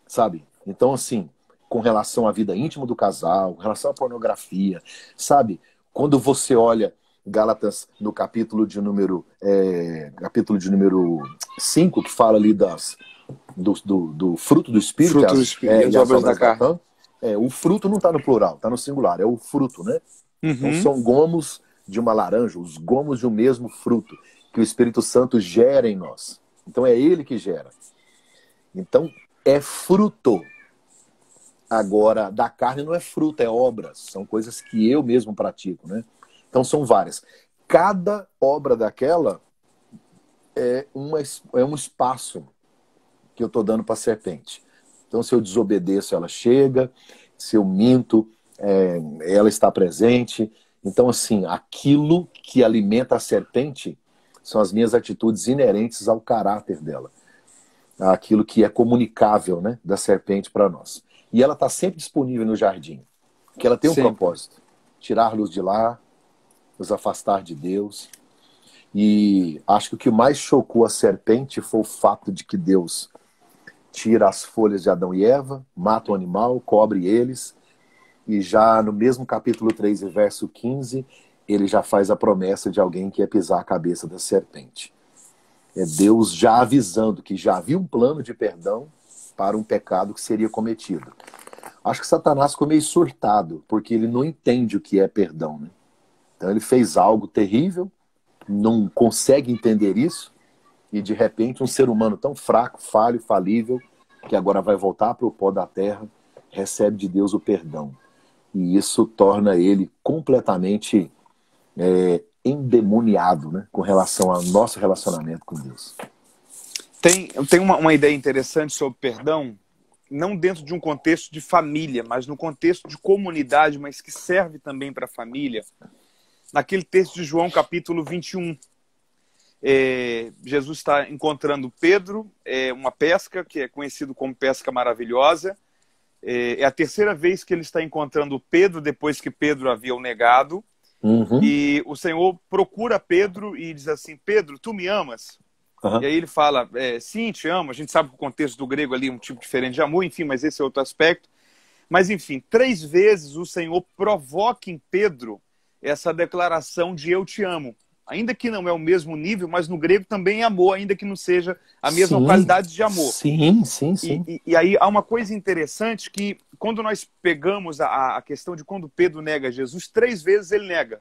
sabe? Então, assim, com relação à vida íntima do casal, com relação à pornografia, sabe? Quando você olha Gálatas, no capítulo de número 5, que fala ali do fruto do Espírito. Fruto do Espírito, as obras da carne. O fruto não está no plural, está no singular, é o fruto, né? Uhum. Então são gomos de uma laranja, os gomos de um mesmo fruto, que o Espírito Santo gera em nós. Então é ele que gera. Então é fruto. Agora, da carne não é fruto, é obras. São coisas que eu mesmo pratico, né? Então são várias. Cada obra daquela é um espaço que eu estou dando para a serpente. Então se eu desobedeço, ela chega. Se eu minto, ela está presente. Então assim, aquilo que alimenta a serpente são as minhas atitudes inerentes ao caráter dela. Aquilo que é comunicável, né, da serpente para nós. E ela está sempre disponível no jardim. Porque ela tem um propósito. Tirar-los de lá, nos afastar de Deus. E acho que o que mais chocou a serpente foi o fato de que Deus tira as folhas de Adão e Eva, mata o animal, cobre eles, e já no mesmo capítulo 3, verso 15, ele já faz a promessa de alguém que ia pisar a cabeça da serpente. É Deus já avisando que já havia um plano de perdão para um pecado que seria cometido. Acho que Satanás ficou meio surtado, porque ele não entende o que é perdão, né? Então ele fez algo terrível, não consegue entender isso, e de repente um ser humano tão fraco, falho, falível, que agora vai voltar para o pó da terra, recebe de Deus o perdão. E isso torna ele completamente endemoniado, né, com relação ao nosso relacionamento com Deus. Tem uma ideia interessante sobre perdão, não dentro de um contexto de família, mas no contexto de comunidade, mas que serve também para a família. Naquele texto de João, capítulo 21, Jesus está encontrando Pedro, uma pesca que é conhecido como pesca maravilhosa. É a terceira vez que ele está encontrando Pedro, depois que Pedro havia o negado. Uhum. E o Senhor procura Pedro e diz assim: Pedro, tu me amas? Uhum. E aí ele fala: sim, te amo. A gente sabe que o contexto do grego ali é um tipo diferente de amor, enfim, mas esse é outro aspecto. Mas enfim, 3 vezes o Senhor provoca em Pedro essa declaração de eu te amo. Ainda que não é o mesmo nível, mas no grego também é amor, ainda que não seja a mesma qualidade de amor. Sim, sim, sim. E aí há uma coisa interessante que, quando nós pegamos a questão de quando Pedro nega Jesus, 3 vezes ele nega.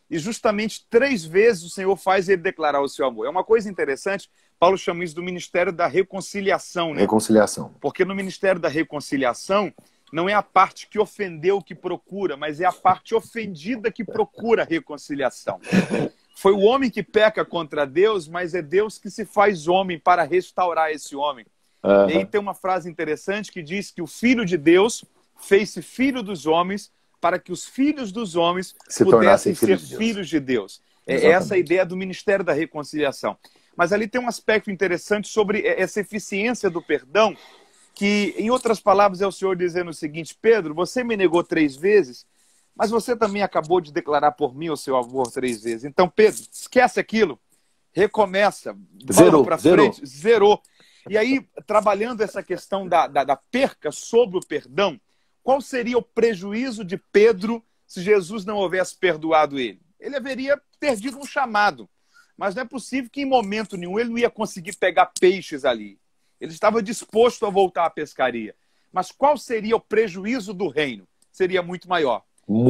E justamente 3 vezes o Senhor faz ele declarar o seu amor. É uma coisa interessante, Paulo chama isso do ministério da reconciliação, né? Reconciliação. Porque no ministério da reconciliação, não é a parte que ofendeu que procura, mas é a parte ofendida que procura reconciliação. Foi o homem que peca contra Deus, mas é Deus que se faz homem para restaurar esse homem. Uhum. E aí tem uma frase interessante que diz que o Filho de Deus fez-se filho dos homens para que os filhos dos homens pudessem ser filhos de Deus. É essa a ideia do ministério da reconciliação. Mas ali tem um aspecto interessante sobre essa eficiência do perdão, que, em outras palavras, é o Senhor dizendo o seguinte: Pedro, você me negou 3 vezes, mas você também acabou de declarar por mim o seu amor 3 vezes. Então, Pedro, esquece aquilo, recomeça, bola para frente, zerou. E aí, trabalhando essa questão da perca sobre o perdão, qual seria o prejuízo de Pedro se Jesus não houvesse perdoado ele? Ele haveria perdido um chamado, mas não é possível que em momento nenhum ele não ia conseguir pegar peixes ali. Ele estava disposto a voltar à pescaria. Mas qual seria o prejuízo do reino? Seria muito maior.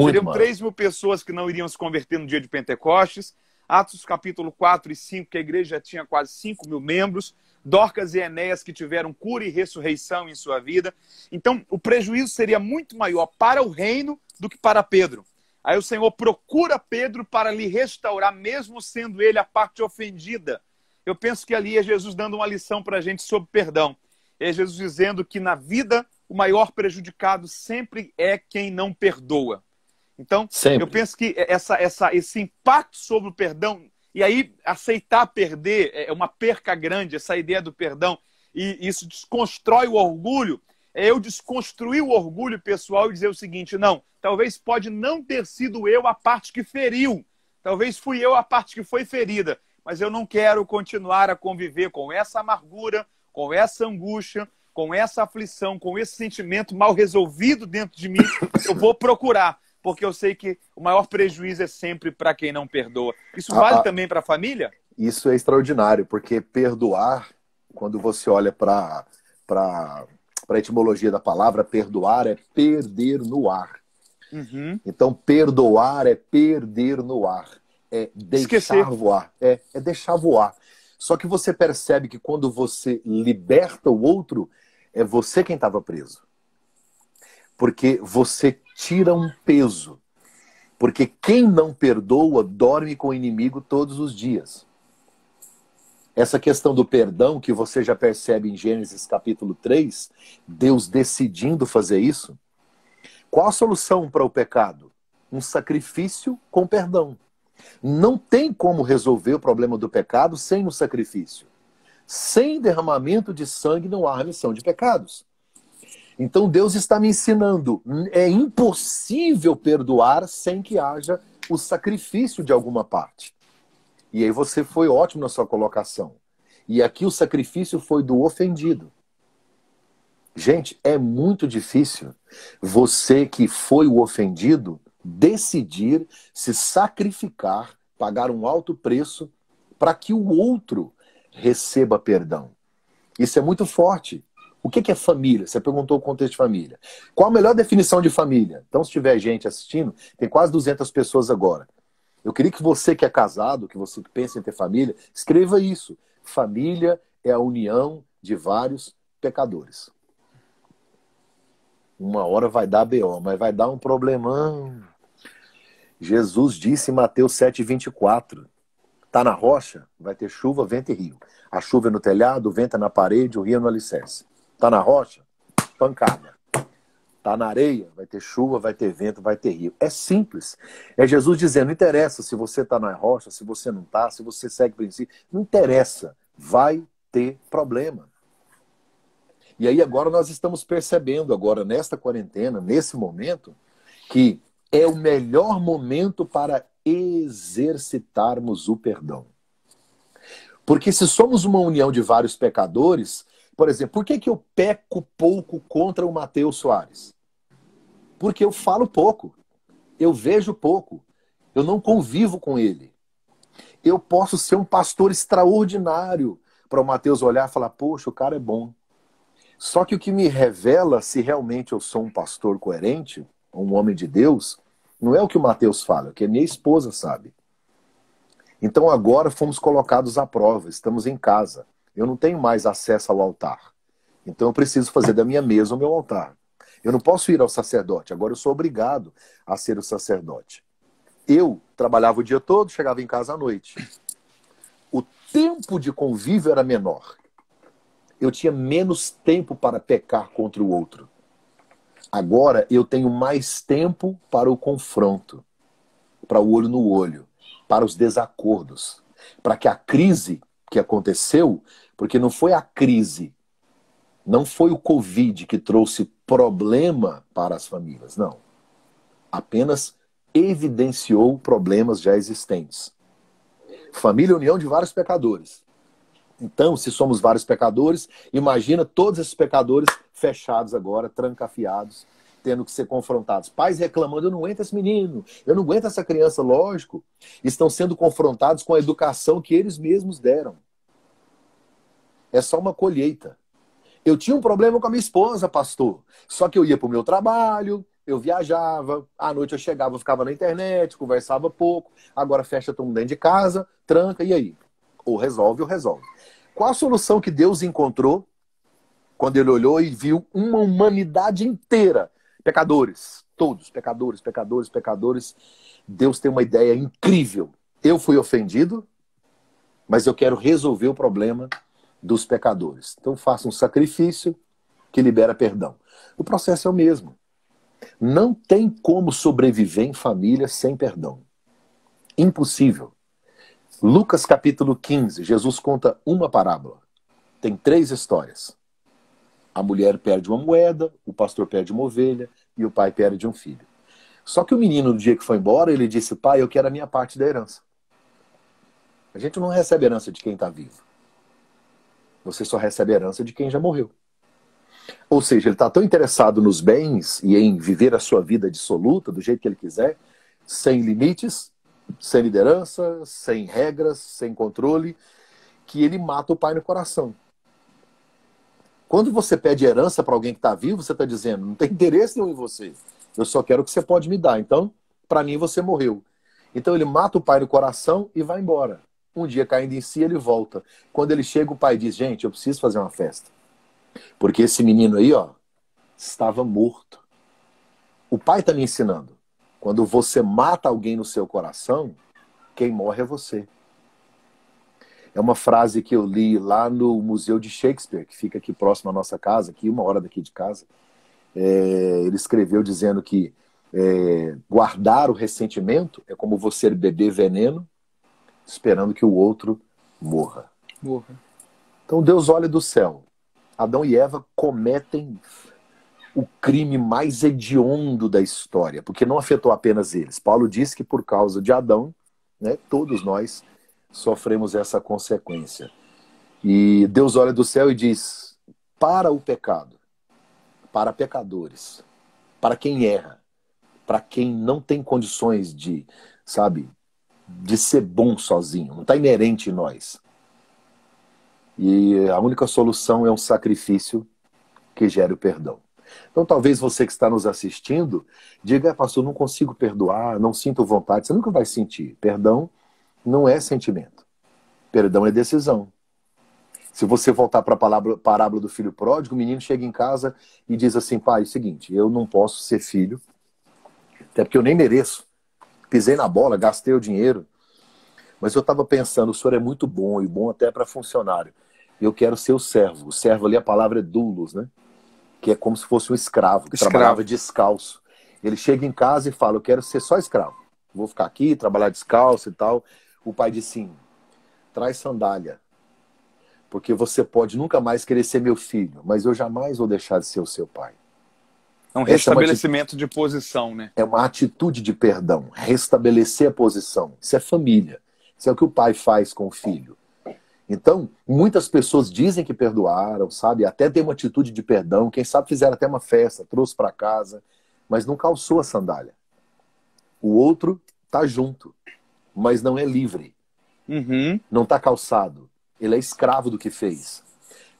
Seriam 3.000 pessoas que não iriam se converter no dia de Pentecostes. Atos capítulo 4 e 5, que a igreja já tinha quase 5.000 membros. Dorcas e Enéas que tiveram cura e ressurreição em sua vida. Então, o prejuízo seria muito maior para o reino do que para Pedro. Aí o Senhor procura Pedro para lhe restaurar, mesmo sendo ele a parte ofendida. Eu penso que ali é Jesus dando uma lição para a gente sobre perdão. É Jesus dizendo que na vida o maior prejudicado sempre é quem não perdoa. Então, eu penso que esse impacto sobre o perdão, e aí aceitar perder é uma perca grande, essa ideia do perdão, e isso desconstrói o orgulho. É eu desconstruir o orgulho pessoal e dizer o seguinte: não, talvez pode não ter sido eu a parte que feriu, talvez fui eu a parte que foi ferida, mas eu não quero continuar a conviver com essa amargura, com essa angústia, com essa aflição, com esse sentimento mal resolvido dentro de mim. Eu vou procurar, porque eu sei que o maior prejuízo é sempre para quem não perdoa. Isso vale também para a família? Isso é extraordinário, porque perdoar, quando você olha para a etimologia da palavra, perdoar é perder no ar. Uhum. Então, perdoar é perder no ar. É deixar voar. É deixar voar. Só que você percebe que quando você liberta o outro, é você quem estava preso. Porque você tira um peso. Porque quem não perdoa dorme com o inimigo todos os dias. Essa questão do perdão, que você já percebe em Gênesis capítulo 3, Deus decidindo fazer isso. Qual a solução para o pecado? Um sacrifício com perdão. Não tem como resolver o problema do pecado sem um sacrifício. Sem derramamento de sangue não há remissão de pecados. Então Deus está me ensinando, é impossível perdoar sem que haja o sacrifício de alguma parte. E aí você foi ótimo na sua colocação. E aqui o sacrifício foi do ofendido. Gente, é muito difícil você que foi o ofendido decidir se sacrificar, pagar um alto preço para que o outro receba perdão. Isso é muito forte. O que é família? Você perguntou o contexto de família. Qual a melhor definição de família? Então, se tiver gente assistindo, tem quase 200 pessoas agora. Eu queria que você que é casado, que você pensa em ter família, escreva isso. Família é a união de vários pecadores. Uma hora vai dar BO, mas vai dar um problemão. Jesus disse em Mateus 7,24, tá na rocha, vai ter chuva, vento e rio. A chuva é no telhado, o vento é na parede, o rio é no alicerce. Tá na rocha, pancada. Tá na areia, vai ter chuva, vai ter vento, vai ter rio. É simples. É Jesus dizendo, não interessa se você tá na rocha, se você não tá, se você segue princípio, não interessa, vai ter problema. E aí agora nós estamos percebendo, agora nesta quarentena, nesse momento, que é o melhor momento para exercitarmos o perdão. Porque se somos uma união de vários pecadores, por exemplo, por que eu peco pouco contra o Matheus Soares? Porque eu falo pouco, eu vejo pouco, eu não convivo com ele. Eu posso ser um pastor extraordinário para o Matheus olhar e falar, poxa, o cara é bom. Só que o que me revela se realmente eu sou um pastor coerente, um homem de Deus, não é o que o Matheus fala, é o que a minha esposa sabe. Então agora fomos colocados à prova, estamos em casa. Eu não tenho mais acesso ao altar. Então eu preciso fazer da minha mesa o meu altar. Eu não posso ir ao sacerdote, agora eu sou obrigado a ser o sacerdote. Eu trabalhava o dia todo, chegava em casa à noite. O tempo de convívio era menor. Eu tinha menos tempo para pecar contra o outro. Agora eu tenho mais tempo para o confronto, para o olho no olho, para os desacordos, para que a crise que aconteceu, porque não foi a crise, não foi o Covid que trouxe problema para as famílias, não. Apenas evidenciou problemas já existentes. Família é a união de vários pecadores. Então, se somos vários pecadores, imagina todos esses pecadores fechados agora, trancafiados, tendo que ser confrontados. Pais reclamando, eu não aguento esse menino, eu não aguento essa criança, lógico. Estão sendo confrontados com a educação que eles mesmos deram. É só uma colheita. Eu tinha um problema com a minha esposa, pastor. Só que eu ia para o meu trabalho, eu viajava, à noite eu chegava, ficava na internet, conversava pouco. Agora fecha todo mundo dentro de casa, tranca, e aí? Ou resolve ou resolve. Qual a solução que Deus encontrou quando ele olhou e viu uma humanidade inteira? Pecadores, todos, pecadores, pecadores, pecadores. Deus tem uma ideia incrível. Eu fui ofendido, mas eu quero resolver o problema dos pecadores. Então faça um sacrifício que libera perdão. O processo é o mesmo. Não tem como sobreviver em família sem perdão. Impossível. Lucas capítulo 15, Jesus conta uma parábola. Tem 3 histórias. A mulher perde uma moeda, o pastor perde uma ovelha e o pai perde um filho. Só que o menino, no dia que foi embora, ele disse, pai, eu quero a minha parte da herança. A gente não recebe herança de quem está vivo. Você só recebe herança de quem já morreu. Ou seja, ele está tão interessado nos bens e em viver a sua vida dissoluta, do jeito que ele quiser, sem limites, sem liderança, sem regras, sem controle, que ele mata o pai no coração. Quando você pede herança para alguém que está vivo, você está dizendo, não tem interesse nenhum em você. Eu só quero o que você pode me dar. Então, para mim, você morreu. Então ele mata o pai no coração e vai embora. Um dia, caindo em si, ele volta. Quando ele chega, o pai diz, gente, eu preciso fazer uma festa. Porque esse menino aí, ó, estava morto. O pai está me ensinando. Quando você mata alguém no seu coração, quem morre é você. É uma frase que eu li lá no Museu de Shakespeare, que fica aqui próximo à nossa casa, aqui 1 hora daqui de casa. Ele escreveu dizendo que guardar o ressentimento é como você beber veneno, esperando que o outro morra. Então Deus olha do céu. Adão e Eva cometem o crime mais hediondo da história, porque não afetou apenas eles. Paulo diz que por causa de Adão, né, todos nós sofremos essa consequência. E Deus olha do céu e diz, para o pecado, para pecadores, para quem erra, para quem não tem condições de, sabe, de ser bom sozinho. Não está inerente em nós. E a única solução é um sacrifício que gere o perdão. Então talvez você que está nos assistindo diga, pastor, não consigo perdoar, não sinto vontade. Você nunca vai sentir. Perdão não é sentimento. Perdão é decisão. Se você voltar para a parábola do filho pródigo, o menino chega em casa e diz assim, pai, é o seguinte, eu não posso ser filho, até porque eu nem mereço. Pisei na bola, gastei o dinheiro, mas eu estava pensando, o senhor é muito bom, e bom até para funcionário. Eu quero ser o servo. O servo ali, a palavra é doulos, né? Que é como se fosse um escravo, que trabalhava descalço. Ele chega em casa e fala, eu quero ser só escravo. Vou ficar aqui, trabalhar descalço e tal. O pai diz sim, traz sandália. Porque você pode nunca mais querer ser meu filho, mas eu jamais vou deixar de ser o seu pai. É um restabelecimento de posição, né? É uma atitude de perdão, restabelecer a posição. Isso é família. Isso é o que o pai faz com o filho. Então, muitas pessoas dizem que perdoaram, sabe? Até tem uma atitude de perdão. Quem sabe fizeram até uma festa, trouxe para casa, mas não calçou a sandália. O outro tá junto, mas não é livre. Não tá calçado. Ele é escravo do que fez.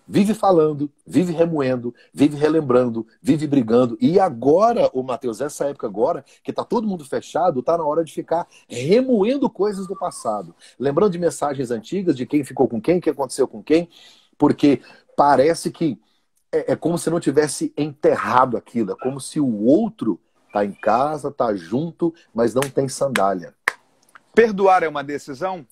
Vive falando, vive remoendo, vive relembrando, vive brigando. E agora, ô Mateus, essa época agora, que tá todo mundo fechado, tá na hora de ficar remoendo coisas do passado. Lembrando de mensagens antigas, de quem ficou com quem, o que aconteceu com quem, porque parece que é como se não tivesse enterrado aquilo. É como se o outro tá em casa, tá junto, mas não tem sandália. Perdoar é uma decisão?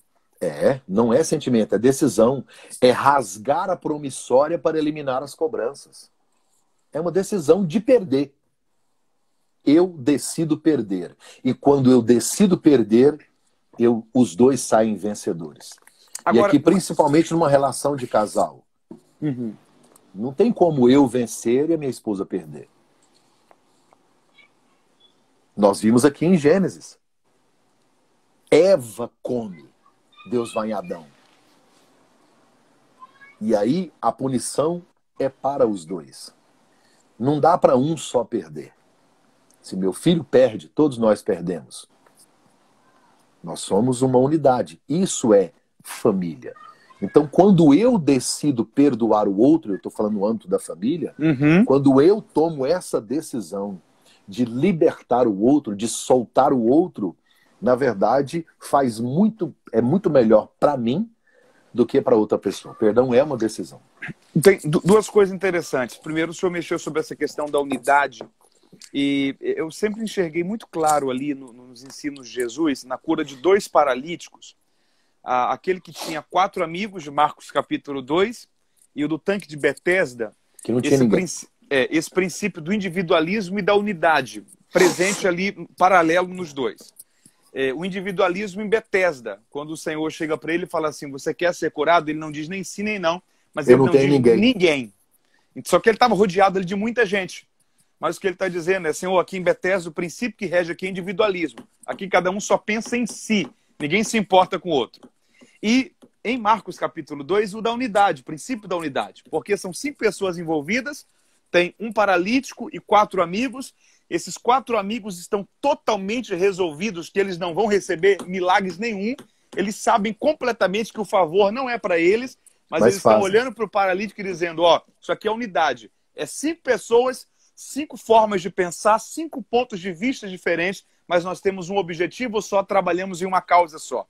Não é sentimento, é decisão. É rasgar a promissória para eliminar as cobranças. É uma decisão de perder. Eu decido perder. E quando eu decido perder, os dois saem vencedores. Agora, e aqui, principalmente numa relação de casal. Não tem como eu vencer e a minha esposa perder. Nós vimos aqui em Gênesis. Eva come. Deus vai em Adão. E aí a punição é para os dois. Não dá para um só perder. Se meu filho perde, todos nós perdemos. Nós somos uma unidade. Isso é família. Então, quando eu decido perdoar o outro, eu estou falando no âmbito da família, quando eu tomo essa decisão de libertar o outro, de soltar o outro, na verdade, é muito melhor para mim do que para outra pessoa. Perdão é uma decisão. Tem duas coisas interessantes. Primeiro, o senhor mexeu sobre essa questão da unidade. E eu sempre enxerguei muito claro ali nos ensinos de Jesus, na cura de 2 paralíticos, aquele que tinha 4 amigos, de Marcos capítulo 2, e o do tanque de Betesda, que não tinha ninguém. Esse princípio do individualismo e da unidade, presente ali, paralelo nos dois. O individualismo em Betesda, quando o Senhor chega para ele e fala assim, você quer ser curado? Ele não diz nem sim nem não, mas ele não diz ninguém. Só que ele estava rodeado ali de muita gente. Mas o que ele está dizendo é, Senhor, aqui em Betesda o princípio que rege aqui é individualismo. Aqui cada um só pensa em si, ninguém se importa com o outro. E em Marcos capítulo 2, o da unidade, o princípio da unidade. Porque são 5 pessoas envolvidas, tem um paralítico e 4 amigos. Esses 4 amigos estão totalmente resolvidos que eles não vão receber milagres nenhum. Eles sabem completamente que o favor não é para eles, mas eles estão olhando para o paralítico e dizendo, ó, isso aqui é unidade. É 5 pessoas, 5 formas de pensar, 5 pontos de vista diferentes, mas nós temos um objetivo só, trabalhamos em uma causa só.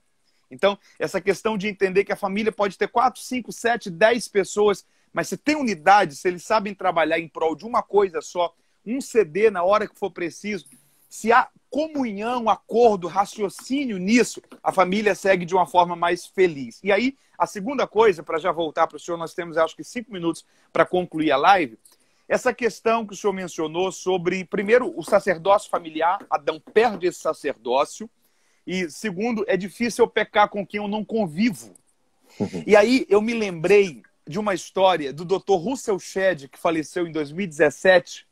Então, essa questão de entender que a família pode ter 4, 5, 7, 10 pessoas, mas se tem unidade, se eles sabem trabalhar em prol de uma coisa só, um ceder na hora que for preciso, se há comunhão, acordo, raciocínio nisso, a família segue de uma forma mais feliz. E aí, a segunda coisa, para já voltar para o senhor, nós temos acho que 5 minutos para concluir a live, essa questão que o senhor mencionou sobre, primeiro, o sacerdócio familiar, Adão perde esse sacerdócio, e segundo, é difícil eu pecar com quem eu não convivo. E aí eu me lembrei de uma história do Dr. Russell Shedd, que faleceu em 2017,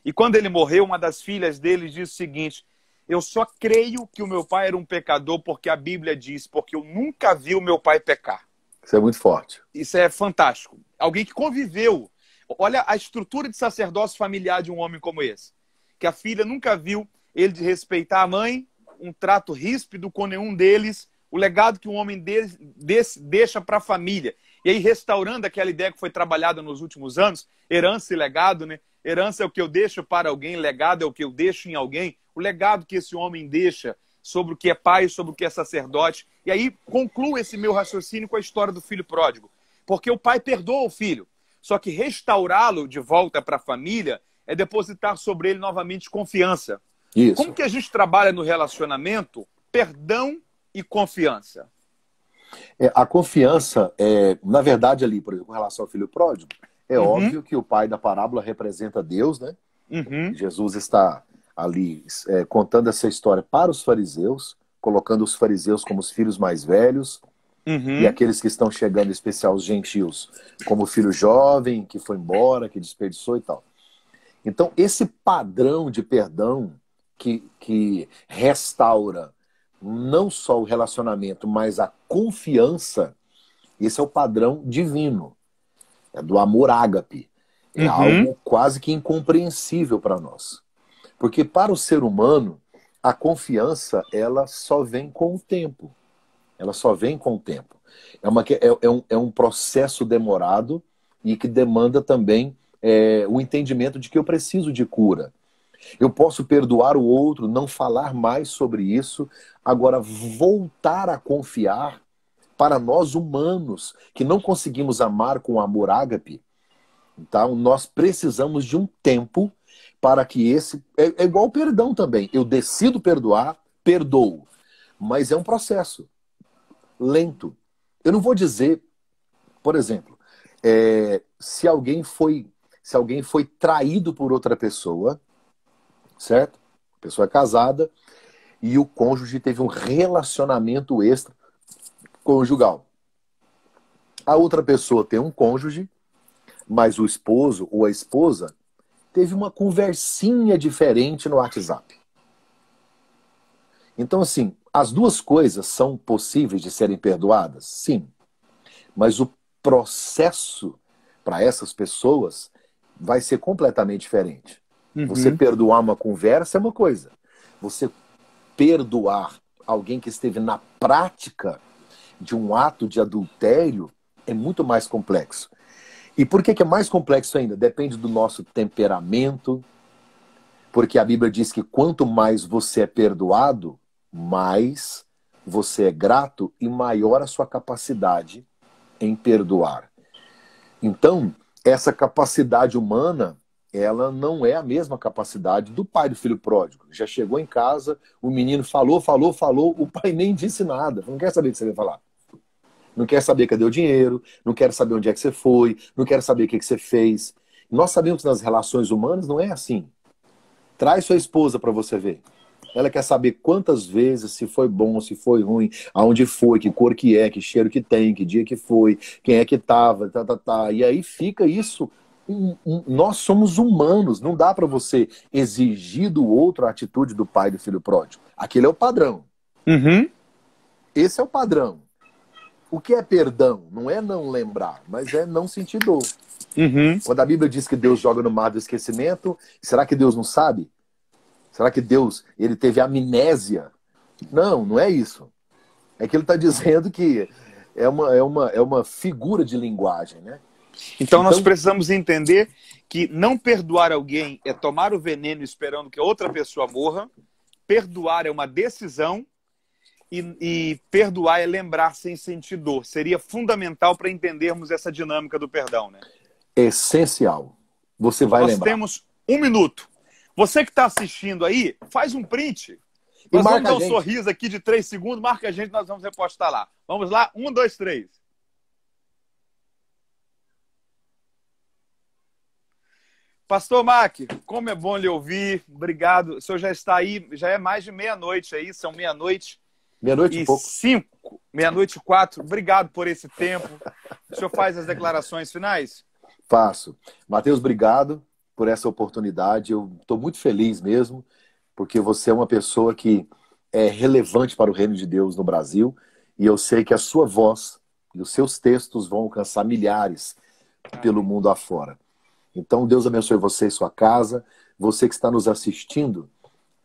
e quando ele morreu, uma das filhas dele disse o seguinte, eu só creio que o meu pai era um pecador porque a Bíblia diz, porque eu nunca vi o meu pai pecar. Isso é muito forte. Isso é fantástico. Alguém que conviveu. Olha a estrutura de sacerdócio familiar de um homem como esse. Que a filha nunca viu ele de respeitar a mãe, um trato ríspido com nenhum deles, o legado que um homem desse deixa para a família. E aí, restaurando aquela ideia que foi trabalhada nos últimos anos, herança e legado, né? Herança é o que eu deixo para alguém, legado é o que eu deixo em alguém. O legado que esse homem deixa sobre o que é pai, sobre o que é sacerdote. E aí, concluo esse meu raciocínio com a história do filho pródigo. Porque o pai perdoa o filho. Só que restaurá-lo de volta para a família é depositar sobre ele novamente confiança. Isso. Como que a gente trabalha no relacionamento perdão e confiança? A confiança, na verdade, ali, por exemplo, com relação ao filho pródigo, é óbvio que o pai da parábola representa Deus, né? Jesus está ali contando essa história para os fariseus, colocando os fariseus como os filhos mais velhos, e aqueles que estão chegando, em especial os gentios, como o filho jovem, que foi embora, que desperdiçou e tal. Então, esse padrão de perdão que restaura não só o relacionamento, mas a confiança, esse é o padrão divino. É do amor ágape. É algo quase que incompreensível para nós. Porque para o ser humano, a confiança, ela só vem com o tempo. Ela só vem com o tempo. É um processo demorado e que demanda também o entendimento de que eu preciso de cura. Eu posso perdoar o outro, não falar mais sobre isso. Agora, voltar a confiar, para nós humanos, que não conseguimos amar com amor ágape, então nós precisamos de um tempo para que esse... É igual o perdão também. Eu decido perdoar, perdoo. Mas é um processo lento. Eu não vou dizer, por exemplo, se alguém foi traído por outra pessoa, certo? A pessoa é casada e o cônjuge teve um relacionamento extraconjugal. A outra pessoa tem um cônjuge, mas o esposo ou a esposa teve uma conversinha diferente no WhatsApp. Então, assim, as duas coisas são possíveis de serem perdoadas? Sim. Mas o processo para essas pessoas vai ser completamente diferente. Você perdoar uma conversa é uma coisa. Você perdoar alguém que esteve na prática de um ato de adultério é muito mais complexo. E por que é mais complexo ainda? Depende do nosso temperamento, porque a Bíblia diz que quanto mais você é perdoado, mais você é grato e maior a sua capacidade em perdoar. Então, essa capacidade humana, ela não é a mesma capacidade do pai do filho pródigo. Já chegou em casa, o menino falou, o pai nem disse nada. Não quer saber o que você vai falar. Não quer saber cadê o dinheiro, não quer saber onde é que você foi, não quer saber o que você fez. Nós sabemos que nas relações humanas não é assim. Traz sua esposa para você ver. Ela quer saber quantas vezes, se foi bom, se foi ruim, aonde foi, que cor que é, que cheiro que tem, que dia que foi, quem é que estava, E aí fica isso. Nós somos humanos, não dá para você exigir do outro a atitude do pai do filho pródigo. Aquele é o padrão. Esse é o padrão. O que é perdão? Não é não lembrar, mas é não sentir dor. Quando a Bíblia diz que Deus joga no mar do esquecimento, será que Deus não sabe? Será que Deus ele teve amnésia? Não, não é isso. É que ele está dizendo que é uma figura de linguagem, né? Então nós precisamos entender que não perdoar alguém é tomar o veneno esperando que outra pessoa morra. Perdoar é uma decisão e perdoar é lembrar sem sentir dor. Seria fundamental para entendermos essa dinâmica do perdão, né? É essencial. Você vai lembrar. Nós temos 1 minuto. Você que está assistindo aí, faz um print. Nós vamos dar um sorriso aqui de 3 segundos, marca a gente, nós vamos repostar lá. Vamos lá? 1, 2, 3. Pastor Mac, como é bom lhe ouvir. Obrigado. O senhor já está aí, já é mais de meia-noite aí, são meia-noite. Meia-noite e pouco. 5, meia-noite e 4. Obrigado por esse tempo. O senhor faz as declarações finais? Faço. Mateus, obrigado por essa oportunidade. Eu estou muito feliz mesmo, porque você é uma pessoa que é relevante para o reino de Deus no Brasil, e eu sei que a sua voz e os seus textos vão alcançar milhares pelo mundo afora. Então, Deus abençoe você e sua casa. Você que está nos assistindo,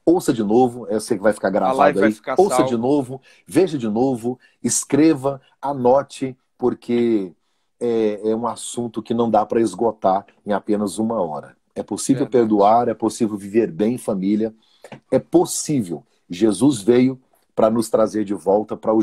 ouça de novo, eu sei que vai ficar A gravado live vai aí, ficar ouça de salva. novo, veja de novo, escreva, anote, porque é um assunto que não dá para esgotar em apenas uma hora. É possível Verdade. perdoar, é possível viver bem em família, é possível. Jesus veio para nos trazer de volta para o